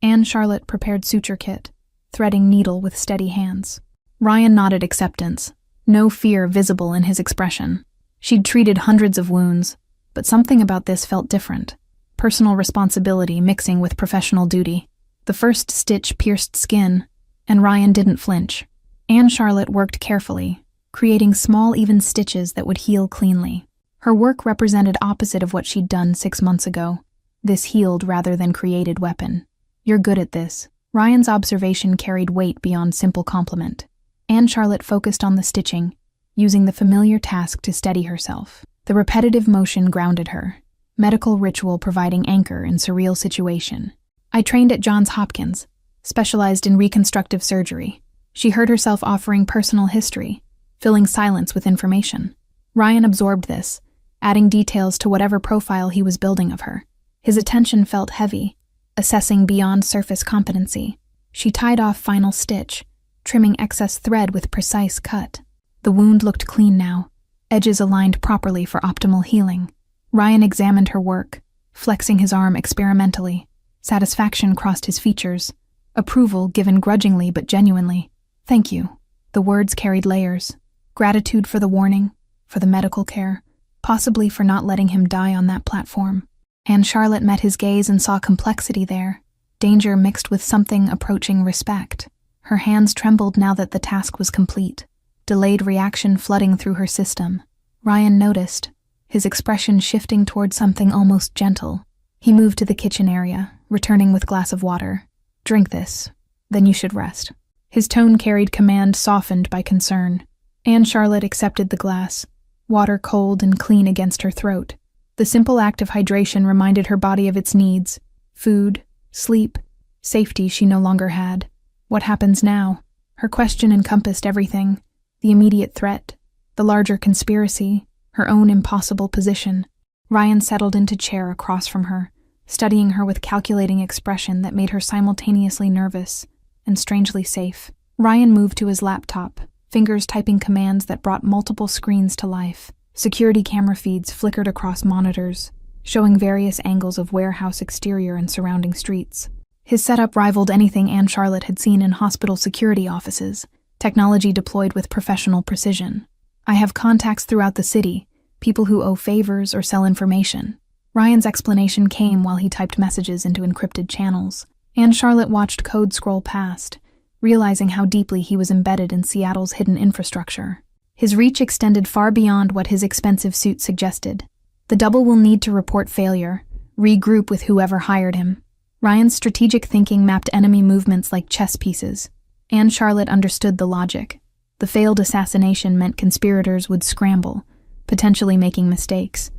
Anne Charlotte prepared suture kit, threading needle with steady hands. Ryan nodded acceptance, no fear visible in his expression. She'd treated hundreds of wounds, but something about this felt different. Personal responsibility mixing with professional duty. The first stitch pierced skin, and Ryan didn't flinch. Anne Charlotte worked carefully, creating small, even stitches that would heal cleanly. Her work represented opposite of what she'd done 6 months ago. This healed rather than created weapon. "You're good at this." Ryan's observation carried weight beyond simple compliment. Anne Charlotte focused on the stitching, using the familiar task to steady herself. The repetitive motion grounded her, medical ritual providing anchor in surreal situation. "I trained at Johns Hopkins, specialized in reconstructive surgery." She heard herself offering personal history, filling silence with information. Ryan absorbed this, adding details to whatever profile he was building of her. His attention felt heavy, assessing beyond surface competency. She tied off final stitch, trimming excess thread with precise cut. The wound looked clean now, edges aligned properly for optimal healing. Ryan examined her work, flexing his arm experimentally. Satisfaction crossed his features, approval given grudgingly but genuinely. "Thank you." The words carried layers. Gratitude for the warning, for the medical care, possibly for not letting him die on that platform. Anne Charlotte met his gaze and saw complexity there, danger mixed with something approaching respect. Her hands trembled now that the task was complete, delayed reaction flooding through her system. Ryan noticed, his expression shifting toward something almost gentle. He moved to the kitchen area, returning with glass of water. "Drink this, then you should rest." His tone carried command softened by concern. Anne Charlotte accepted the glass, water cold and clean against her throat. The simple act of hydration reminded her body of its needs: food, sleep, safety she no longer had. What happens now? Her question encompassed everything: the immediate threat, the larger conspiracy, her own impossible position. Ryan settled into chair across from her, studying her with calculating expression that made her simultaneously nervous and strangely safe. Ryan moved to his laptop, fingers typing commands that brought multiple screens to life. Security camera feeds flickered across monitors, showing various angles of warehouse exterior and surrounding streets. His setup rivaled anything Anne Charlotte had seen in hospital security offices, technology deployed with professional precision. "I have contacts throughout the city, people who owe favors or sell information." Ryan's explanation came while he typed messages into encrypted channels. Anne Charlotte watched code scroll past, realizing how deeply he was embedded in Seattle's hidden infrastructure. His reach extended far beyond what his expensive suit suggested. The double will need to report failure, regroup with whoever hired him. Ryan's strategic thinking mapped enemy movements like chess pieces. Anne Charlotte understood the logic. The failed assassination meant conspirators would scramble, potentially making mistakes.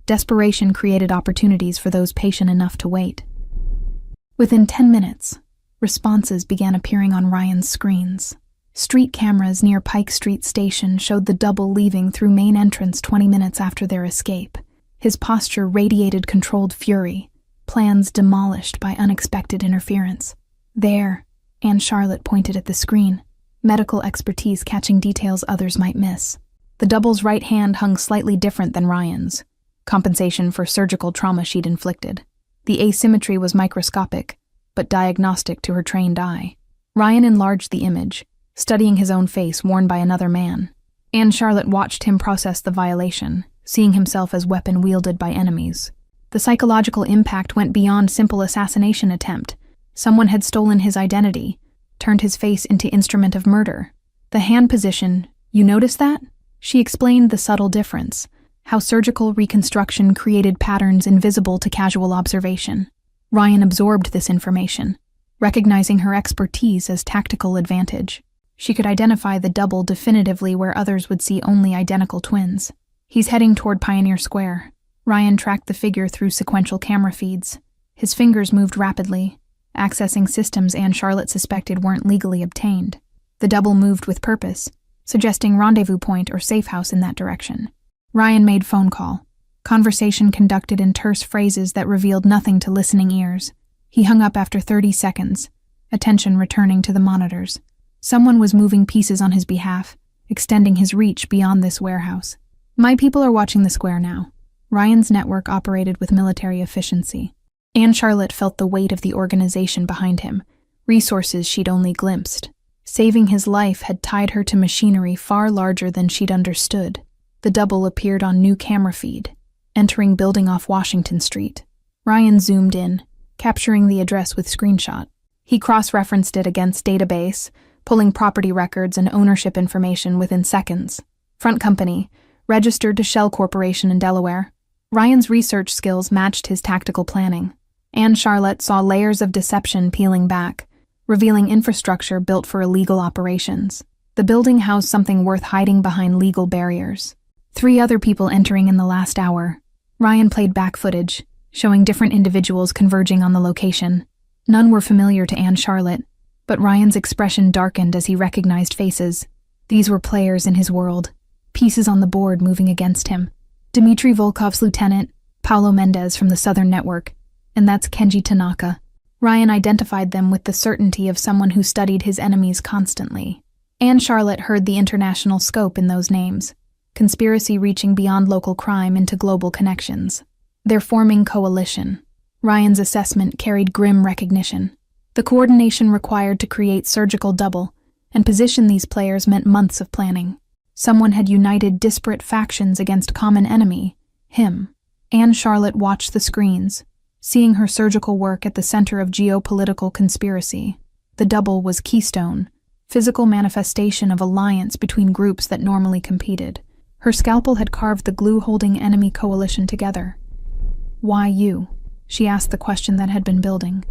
Desperation created opportunities for those patient enough to wait. Within 10 minutes, responses began appearing on Ryan's screens. Street cameras near Pike Street Station showed the double leaving through main entrance 20 minutes after their escape. His posture radiated controlled fury, plans demolished by unexpected interference. "There," Anne Charlotte pointed at the screen, medical expertise catching details others might miss. The double's right hand hung slightly different than Ryan's, compensation for surgical trauma she'd inflicted. The asymmetry was microscopic, but diagnostic to her trained eye. Ryan enlarged the image, studying his own face worn by another man. Anne Charlotte watched him process the violation, seeing himself as weapon wielded by enemies. The psychological impact went beyond simple assassination attempt. Someone had stolen his identity, turned his face into instrument of murder. The hand position, "You notice that?" She explained the subtle difference, how surgical reconstruction created patterns invisible to casual observation. Ryan absorbed this information, recognizing her expertise as tactical advantage. She could identify the double definitively where others would see only identical twins. "He's heading toward Pioneer Square." Ryan tracked the figure through sequential camera feeds. His fingers moved rapidly, accessing systems Anne Charlotte suspected weren't legally obtained. The double moved with purpose, suggesting rendezvous point or safe house in that direction. Ryan made phone call, conversation conducted in terse phrases that revealed nothing to listening ears. He hung up after 30 seconds, attention returning to the monitors. Someone was moving pieces on his behalf, extending his reach beyond this warehouse. "My people are watching the square now." Ryan's network operated with military efficiency. Anne Charlotte felt the weight of the organization behind him, resources she'd only glimpsed. Saving his life had tied her to machinery far larger than she'd understood. The double appeared on new camera feed, entering building off Washington Street. Ryan zoomed in, capturing the address with screenshot. He cross-referenced it against database, pulling property records and ownership information within seconds. Front company, registered to Shell Corporation in Delaware. Ryan's research skills matched his tactical planning. Anne Charlotte saw layers of deception peeling back, revealing infrastructure built for illegal operations. The building housed something worth hiding behind legal barriers. 3 other people entering in the last hour. Ryan played back footage, showing different individuals converging on the location. None were familiar to Anne Charlotte, but Ryan's expression darkened as he recognized faces. These were players in his world, pieces on the board moving against him. Dmitry Volkov's lieutenant, Paulo Mendez from the Southern Network, and that's Kenji Tanaka. Ryan identified them with the certainty of someone who studied his enemies constantly. Anne Charlotte heard the international scope in those names, conspiracy reaching beyond local crime into global connections. They're forming coalition. Ryan's assessment carried grim recognition. The coordination required to create surgical double and position these players meant months of planning. Someone had united disparate factions against common enemy, him. Anne Charlotte watched the screens, seeing her surgical work at the center of geopolitical conspiracy. The double was keystone, physical manifestation of alliance between groups that normally competed. Her scalpel had carved the glue-holding enemy coalition together. "Why you?" she asked the question that had been building.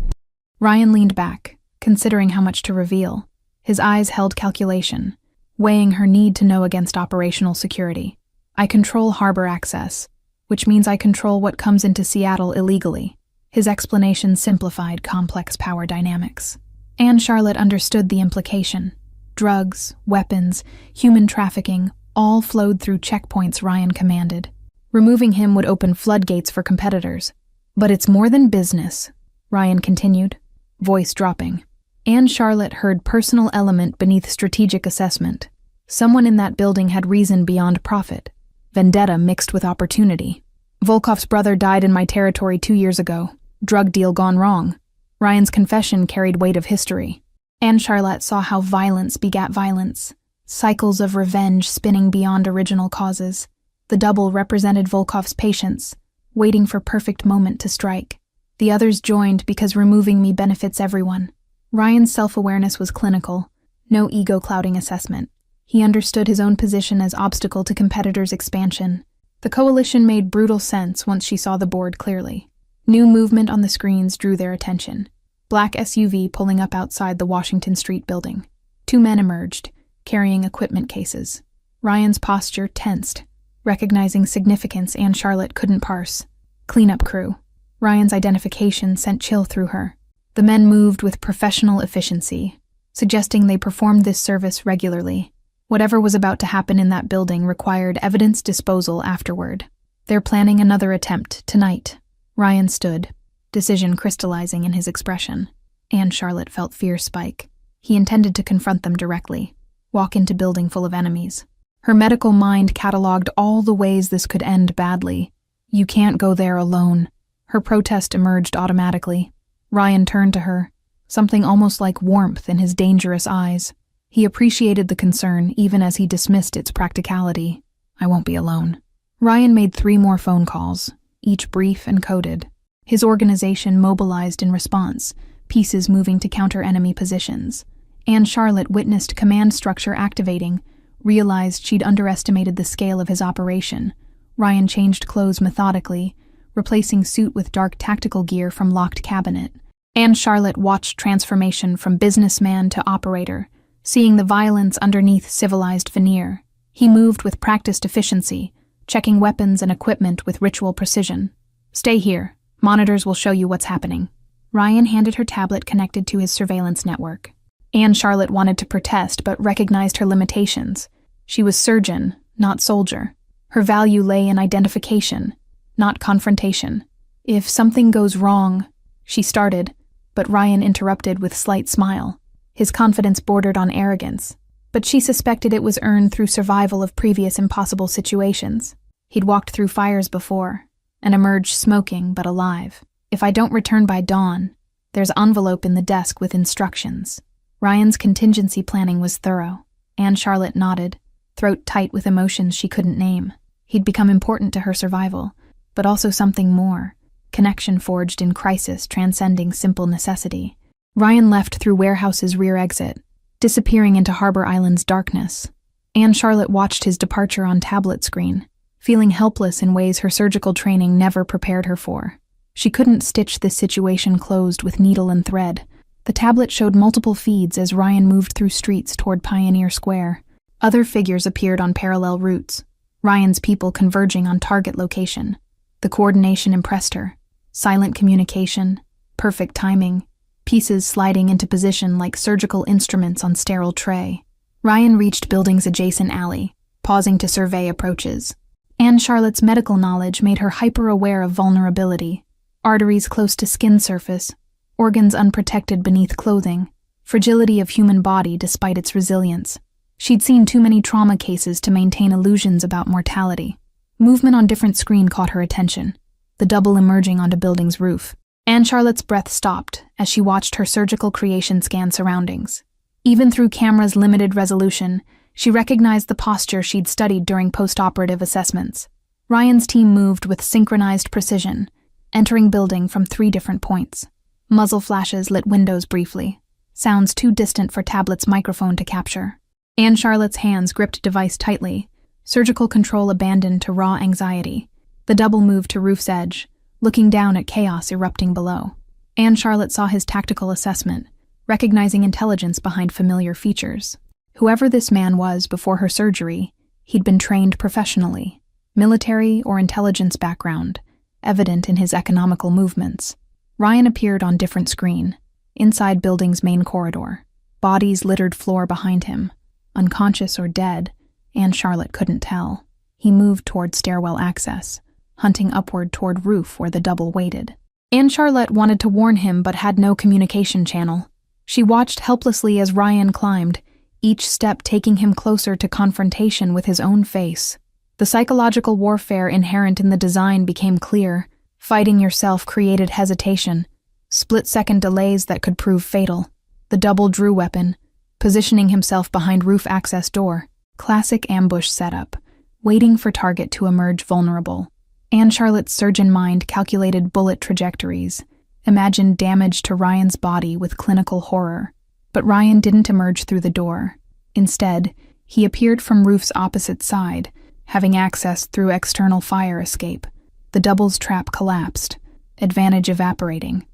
Ryan leaned back, considering how much to reveal. His eyes held calculation, weighing her need to know against operational security. "I control harbor access, which means I control what comes into Seattle illegally." His explanation simplified complex power dynamics. Anne Charlotte understood the implication. Drugs, weapons, human trafficking, all flowed through checkpoints Ryan commanded. Removing him would open floodgates for competitors. "But it's more than business," Ryan continued, voice dropping. Anne Charlotte heard personal element beneath strategic assessment. Someone in that building had reason beyond profit, vendetta mixed with opportunity. "Volkov's brother died in my territory 2 years ago. Drug deal gone wrong." Ryan's confession carried weight of history. Anne Charlotte saw how violence begat violence, cycles of revenge spinning beyond original causes. The double represented Volkov's patience, waiting for perfect moment to strike. The others joined because removing me benefits everyone. Ryan's self-awareness was clinical, no ego-clouding assessment. He understood his own position as obstacle to competitors' expansion. The coalition made brutal sense once she saw the board clearly. New movement on the screens drew their attention. Black SUV pulling up outside the Washington Street building. 2 men emerged, carrying equipment cases. Ryan's posture tensed, recognizing significance Anne Charlotte couldn't parse. Cleanup crew. Ryan's identification sent chill through her. The men moved with professional efficiency, suggesting they performed this service regularly. Whatever was about to happen in that building required evidence disposal afterward. They're planning another attempt tonight. Ryan stood, decision crystallizing in his expression. Anne Charlotte felt fear spike. He intended to confront them directly, walk into building full of enemies. Her medical mind cataloged all the ways this could end badly. "You can't go there alone." Her protest emerged automatically. Ryan turned to her, something almost like warmth in his dangerous eyes. He appreciated the concern even as he dismissed its practicality. "I won't be alone." Ryan made 3 more phone calls, each brief and coded. His organization mobilized in response, pieces moving to counter enemy positions. Anne Charlotte witnessed command structure activating, realized she'd underestimated the scale of his operation. Ryan changed clothes methodically, replacing suit with dark tactical gear from locked cabinet. Anne Charlotte watched transformation from businessman to operator, seeing the violence underneath civilized veneer. He moved with practiced efficiency, checking weapons and equipment with ritual precision. "Stay here. Monitors will show you what's happening." Ryan handed her tablet connected to his surveillance network. Anne Charlotte wanted to protest but recognized her limitations. She was surgeon, not soldier. Her value lay in identification, not confrontation. "If something goes wrong," she started, but Ryan interrupted with slight smile. His confidence bordered on arrogance, but she suspected it was earned through survival of previous impossible situations. He'd walked through fires before, and emerged smoking but alive. "If I don't return by dawn, there's an envelope in the desk with instructions." Ryan's contingency planning was thorough. Anne Charlotte nodded, throat tight with emotions she couldn't name. He'd become important to her survival, but also something more. Connection forged in crisis transcending simple necessity. Ryan left through warehouse's rear exit, disappearing into Harbor Island's darkness. Anne Charlotte watched his departure on tablet screen, feeling helpless in ways her surgical training never prepared her for. She couldn't stitch this situation closed with needle and thread. The tablet showed multiple feeds as Ryan moved through streets toward Pioneer Square. Other figures appeared on parallel routes, Ryan's people converging on target location. The coordination impressed her. Silent communication, perfect timing, pieces sliding into position like surgical instruments on sterile tray. Ryan reached building's adjacent alley, pausing to survey approaches. Anne Charlotte's medical knowledge made her hyper-aware of vulnerability. Arteries close to skin surface, organs unprotected beneath clothing, fragility of human body despite its resilience. She'd seen too many trauma cases to maintain illusions about mortality. Movement on different screen caught her attention, the double emerging onto building's roof. Anne Charlotte's breath stopped as she watched her surgical creation scan surroundings. Even through camera's limited resolution, she recognized the posture she'd studied during post-operative assessments. Ryan's team moved with synchronized precision, entering building from 3 different points. Muzzle flashes lit windows briefly, sounds too distant for tablet's microphone to capture. Anne Charlotte's hands gripped device tightly, surgical control abandoned to raw anxiety. The double moved to roof's edge, looking down at chaos erupting below. Anne Charlotte saw his tactical assessment, recognizing intelligence behind familiar features. Whoever this man was before her surgery, he'd been trained professionally. Military or intelligence background, evident in his economical movements. Ryan appeared on different screen, inside building's main corridor. Bodies littered floor behind him. Unconscious or dead, Anne Charlotte couldn't tell. He moved toward stairwell access, hunting upward toward roof where the double waited. Anne Charlotte wanted to warn him but had no communication channel. She watched helplessly as Ryan climbed, each step taking him closer to confrontation with his own face. The psychological warfare inherent in the design became clear. Fighting yourself created hesitation, split-second delays that could prove fatal. The double drew weapon, positioning himself behind roof access door. Classic ambush setup, waiting for target to emerge vulnerable. Anne Charlotte's surgeon mind calculated bullet trajectories, imagined damage to Ryan's body with clinical horror. But Ryan didn't emerge through the door. Instead, he appeared from roof's opposite side, having access through external fire escape. The double's trap collapsed, advantage evaporating.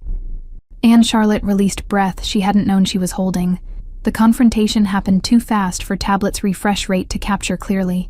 Anne Charlotte released breath she hadn't known she was holding. The confrontation happened too fast for tablet's refresh rate to capture clearly.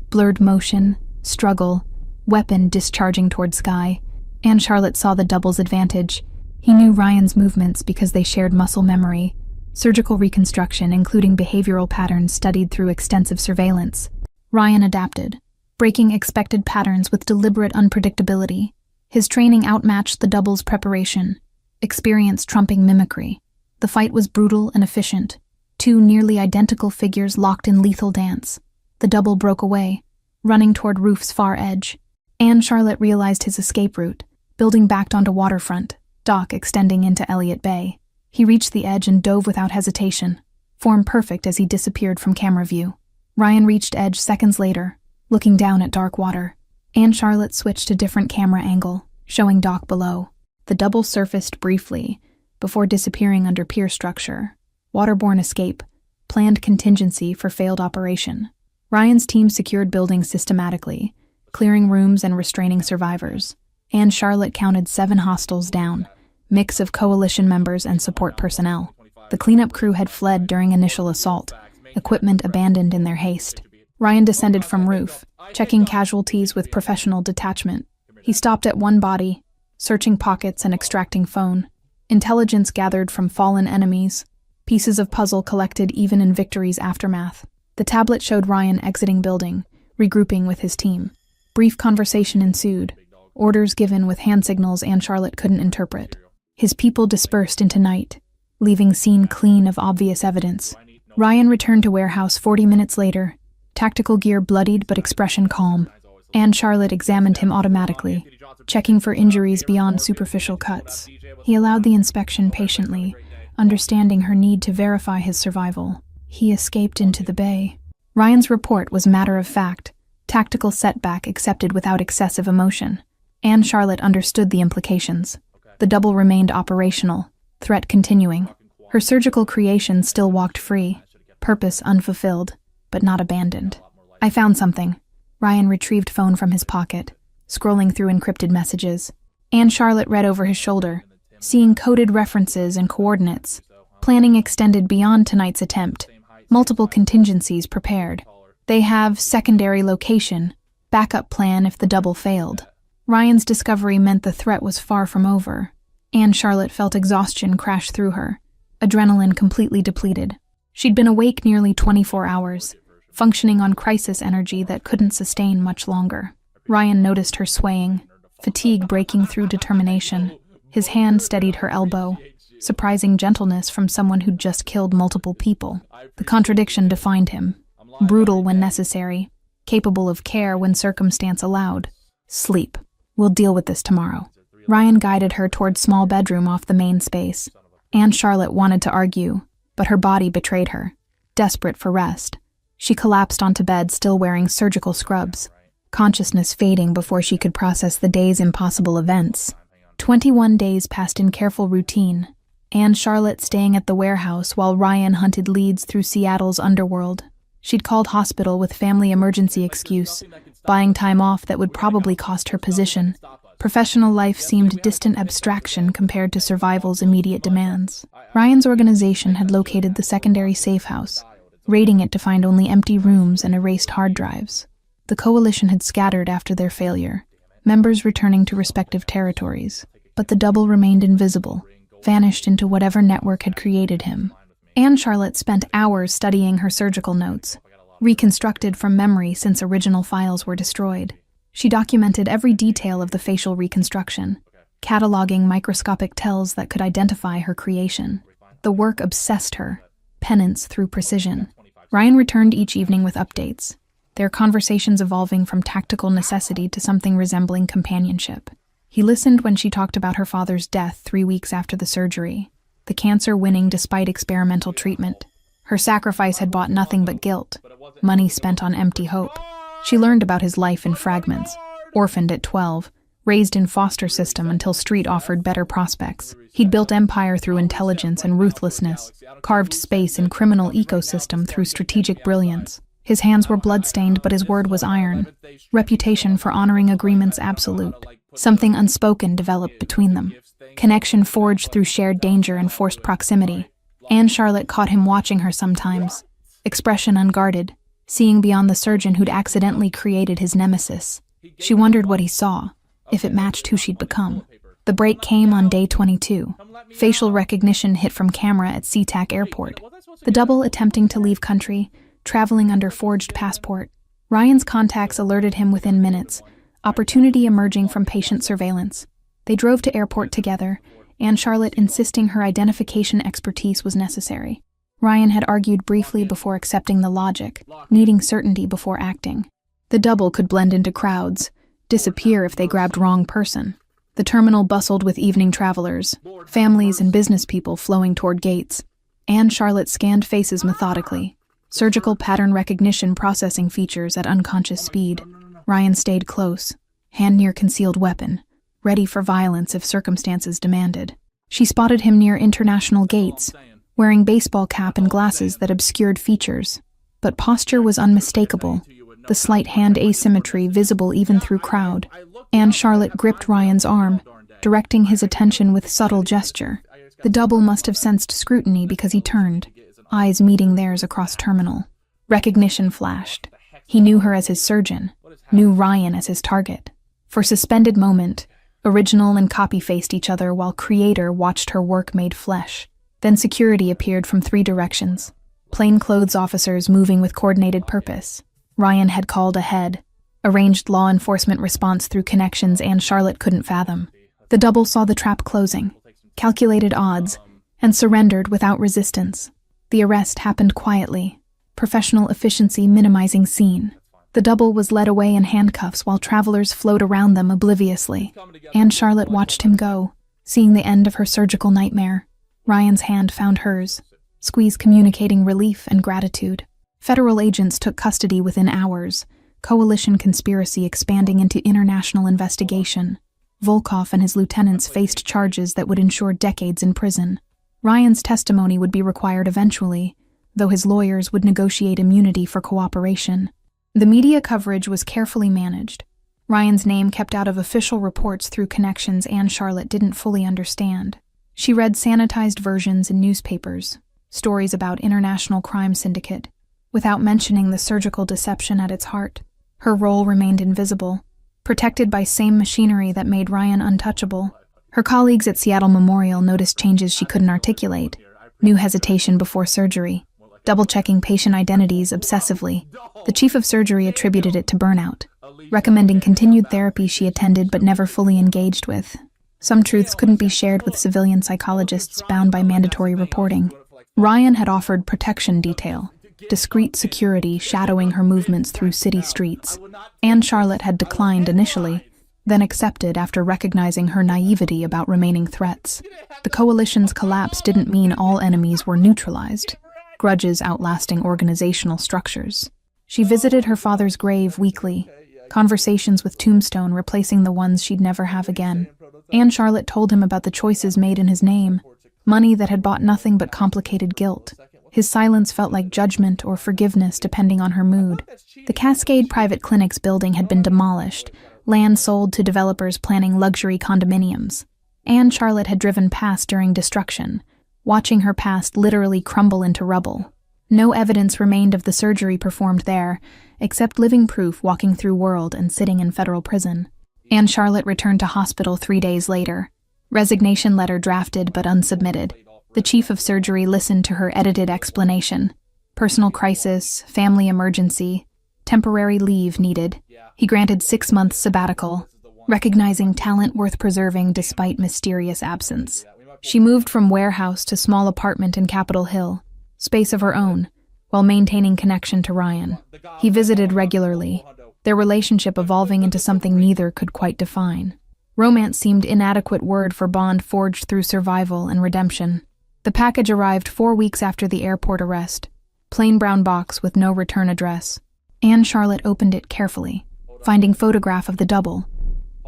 Blurred motion, struggle, weapon discharging toward sky. Anne Charlotte saw the double's advantage. He knew Ryan's movements because they shared muscle memory, surgical reconstruction including behavioral patterns studied through extensive surveillance. Ryan adapted, breaking expected patterns with deliberate unpredictability. His training outmatched the double's preparation, experience trumping mimicry. The fight was brutal and efficient. 2 nearly identical figures locked in lethal dance. The double broke away, running toward roof's far edge. Anne Charlotte realized his escape route, building backed onto waterfront, dock extending into Elliott Bay. He reached the edge and dove without hesitation, form perfect as he disappeared from camera view. Ryan reached edge seconds later, looking down at dark water. Anne Charlotte switched to different camera angle, showing dock below. The double surfaced briefly, before disappearing under pier structure. Waterborne escape, planned contingency for failed operation. Ryan's team secured buildings systematically, clearing rooms and restraining survivors. Anne Charlotte counted 7 hostiles down, mix of coalition members and support personnel. The cleanup crew had fled during initial assault, equipment abandoned in their haste. Ryan descended from roof, checking casualties with professional detachment. He stopped at one body, searching pockets and extracting phone. Intelligence gathered from fallen enemies, pieces of puzzle collected even in victory's aftermath. The tablet showed Ryan exiting building, regrouping with his team. Brief conversation ensued, orders given with hand signals Anne Charlotte couldn't interpret. His people dispersed into night, leaving scene clean of obvious evidence. Ryan returned to warehouse 40 minutes later, tactical gear bloodied but expression calm. Anne Charlotte examined him automatically, checking for injuries beyond superficial cuts. He allowed the inspection patiently, understanding her need to verify his survival. He escaped into the bay. Ryan's report was matter of fact, tactical setback accepted without excessive emotion. Anne Charlotte understood the implications. The double remained operational, threat continuing. Her surgical creation still walked free, purpose unfulfilled, but not abandoned. I found something. Ryan retrieved phone from his pocket, scrolling through encrypted messages. Anne Charlotte read over his shoulder, seeing coded references and coordinates. Planning extended beyond tonight's attempt. Multiple contingencies prepared. They have secondary location, backup plan if the double failed. Ryan's discovery meant the threat was far from over. Anne Charlotte felt exhaustion crash through her, adrenaline completely depleted. She'd been awake nearly 24 hours, functioning on crisis energy that couldn't sustain much longer. Ryan noticed her swaying, fatigue breaking through determination. His hand steadied her elbow, surprising gentleness from someone who'd just killed multiple people. The contradiction defined him. Brutal when necessary, capable of care when circumstance allowed. Sleep. We'll deal with this tomorrow. Ryan guided her toward small bedroom off the main space. Anne Charlotte wanted to argue, but her body betrayed her. Desperate for rest, she collapsed onto bed still wearing surgical scrubs, consciousness fading before she could process the day's impossible events. 21 days passed in careful routine, Anne Charlotte staying at the warehouse while Ryan hunted leads through Seattle's underworld. She'd called hospital with family emergency excuse, buying time off that would probably cost her position. Professional life seemed distant abstraction compared to survival's immediate demands. Ryan's organization had located the secondary safe house, raiding it to find only empty rooms and erased hard drives. The coalition had scattered after their failure, members returning to respective territories, but the double remained invisible, vanished into whatever network had created him. Anne Charlotte spent hours studying her surgical notes, reconstructed from memory since original files were destroyed. She documented every detail of the facial reconstruction, cataloging microscopic tells that could identify her creation. The work obsessed her, penance through precision. Ryan returned each evening with updates, their conversations evolving from tactical necessity to something resembling companionship. He listened when she talked about her father's death 3 weeks after the surgery, the cancer winning despite experimental treatment. Her sacrifice had bought nothing but guilt, money spent on empty hope. She learned about his life in fragments, orphaned at 12, raised in foster system until street offered better prospects. He'd built empire through intelligence and ruthlessness, carved space in criminal ecosystem through strategic brilliance. His hands were bloodstained, but his word was iron. Reputation for honoring agreements absolute. Something unspoken developed between them. Connection forged through shared danger and forced proximity. Anne Charlotte caught him watching her sometimes, expression unguarded, seeing beyond the surgeon who'd accidentally created his nemesis. She wondered what he saw, if it matched who she'd become. The break came on day 22. Facial recognition hit from camera at SeaTac Airport. The double attempting to leave country, traveling under forged passport. Ryan's contacts alerted him within minutes, opportunity emerging from patient surveillance. They drove to airport together, Anne Charlotte insisting her identification expertise was necessary. Ryan had argued briefly before accepting the logic, needing certainty before acting. The double could blend into crowds, disappear if they grabbed wrong person. The terminal bustled with evening travelers, families and business people flowing toward gates. Anne Charlotte scanned faces methodically, surgical pattern recognition processing features at unconscious speed. Ryan stayed close, hand near concealed weapon, ready for violence if circumstances demanded. She spotted him near international gates, wearing baseball cap and glasses that obscured features. But posture was unmistakable, the slight hand asymmetry visible even through crowd. Anne Charlotte gripped Ryan's arm, directing his attention with subtle gesture. The double must have sensed scrutiny because he turned, eyes meeting theirs across terminal. Recognition flashed. He knew her as his surgeon, knew Ryan as his target. For a suspended moment, original and copy faced each other while creator watched her work made flesh. Then security appeared from 3 directions. Plainclothes officers moving with coordinated purpose. Ryan had called ahead, arranged law enforcement response through connections Anne Charlotte couldn't fathom. The double saw the trap closing, calculated odds, and surrendered without resistance. The arrest happened quietly, professional efficiency minimizing scene. The double was led away in handcuffs while travelers flowed around them obliviously. Anne Charlotte watched him go, seeing the end of her surgical nightmare. Ryan's hand found hers, squeeze communicating relief and gratitude. Federal agents took custody within hours, coalition conspiracy expanding into international investigation. Volkov and his lieutenants faced charges that would ensure decades in prison. Ryan's testimony would be required eventually, though his lawyers would negotiate immunity for cooperation. The media coverage was carefully managed. Ryan's name kept out of official reports through connections Anne Charlotte didn't fully understand. She read sanitized versions in newspapers, stories about international crime syndicate, without mentioning the surgical deception at its heart. Her role remained invisible, protected by same machinery that made Ryan untouchable. Her colleagues at Seattle Memorial noticed changes she couldn't articulate: new hesitation before surgery, double-checking patient identities obsessively. The chief of surgery attributed it to burnout, recommending continued therapy she attended but never fully engaged with. Some truths couldn't be shared with civilian psychologists bound by mandatory reporting. Ryan had offered protection detail, discreet security shadowing her movements through city streets. Anne Charlotte had declined initially, then accepted after recognizing her naivety about remaining threats. The coalition's collapse didn't mean all enemies were neutralized, grudges outlasting organizational structures. She visited her father's grave weekly, conversations with Tombstone replacing the ones she'd never have again. Anne Charlotte told him about the choices made in his name, money that had bought nothing but complicated guilt. His silence felt like judgment or forgiveness depending on her mood. The Cascade Private Clinics building had been demolished, land sold to developers planning luxury condominiums. Anne Charlotte had driven past during destruction, watching her past literally crumble into rubble. No evidence remained of the surgery performed there, except living proof walking through world and sitting in federal prison. Anne Charlotte returned to hospital 3 days later. Resignation letter drafted but unsubmitted. The chief of surgery listened to her edited explanation. Personal crisis, family emergency, temporary leave needed. He granted 6 months sabbatical, recognizing talent worth preserving despite mysterious absence. She moved from warehouse to small apartment in Capitol Hill, space of her own, while maintaining connection to Ryan. He visited regularly, their relationship evolving into something neither could quite define. Romance seemed inadequate word for bond forged through survival and redemption. The package arrived 4 weeks after the airport arrest, plain brown box with no return address. Anne Charlotte opened it carefully, finding photograph of the double,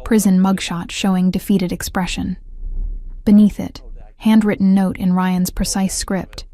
prison mugshot showing defeated expression. Beneath it, handwritten note in Ryan's precise script.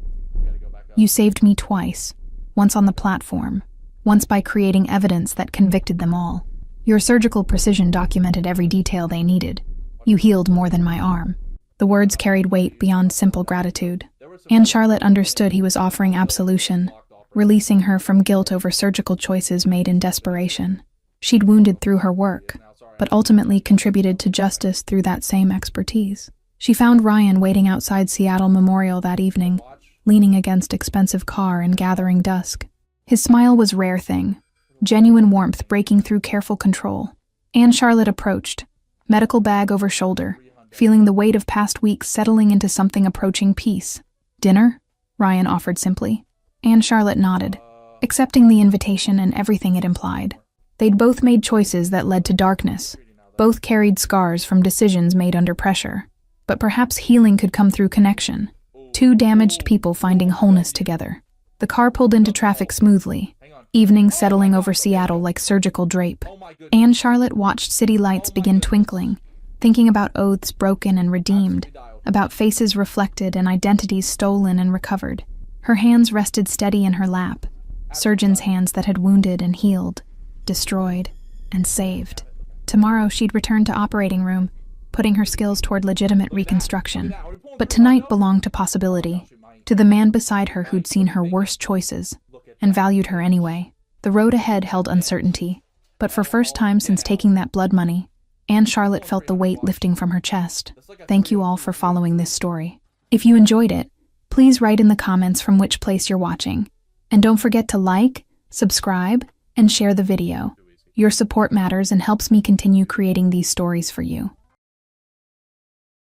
You saved me twice, once on the platform, once by creating evidence that convicted them all. Your surgical precision documented every detail they needed. You healed more than my arm. The words carried weight beyond simple gratitude. Anne Charlotte understood he was offering absolution, releasing her from guilt over surgical choices made in desperation. She'd wounded through her work, but ultimately contributed to justice through that same expertise. She found Ryan waiting outside Seattle Memorial that evening, leaning against expensive car in gathering dusk. His smile was rare thing, genuine warmth breaking through careful control. Anne Charlotte approached, medical bag over shoulder, feeling the weight of past weeks settling into something approaching peace. Dinner? Ryan offered simply. Anne Charlotte nodded, accepting the invitation and everything it implied. They'd both made choices that led to darkness. Both carried scars from decisions made under pressure. But perhaps healing could come through connection. 2 damaged people finding wholeness together. The car pulled into traffic smoothly, evening settling over Seattle like surgical drape. Anne Charlotte watched city lights begin twinkling, thinking about oaths broken and redeemed, about faces reflected and identities stolen and recovered. Her hands rested steady in her lap, surgeons' hands that had wounded and healed, destroyed, and saved. Tomorrow she'd return to operating room, putting her skills toward legitimate reconstruction. But tonight belonged to possibility, to the man beside her who'd seen her worst choices, and valued her anyway. The road ahead held uncertainty, but for first time since taking that blood money, Anne Charlotte felt the weight lifting from her chest. Thank you all for following this story. If you enjoyed it, please write in the comments from which place you're watching. And don't forget to like, subscribe, and share the video. Your support matters and helps me continue creating these stories for you.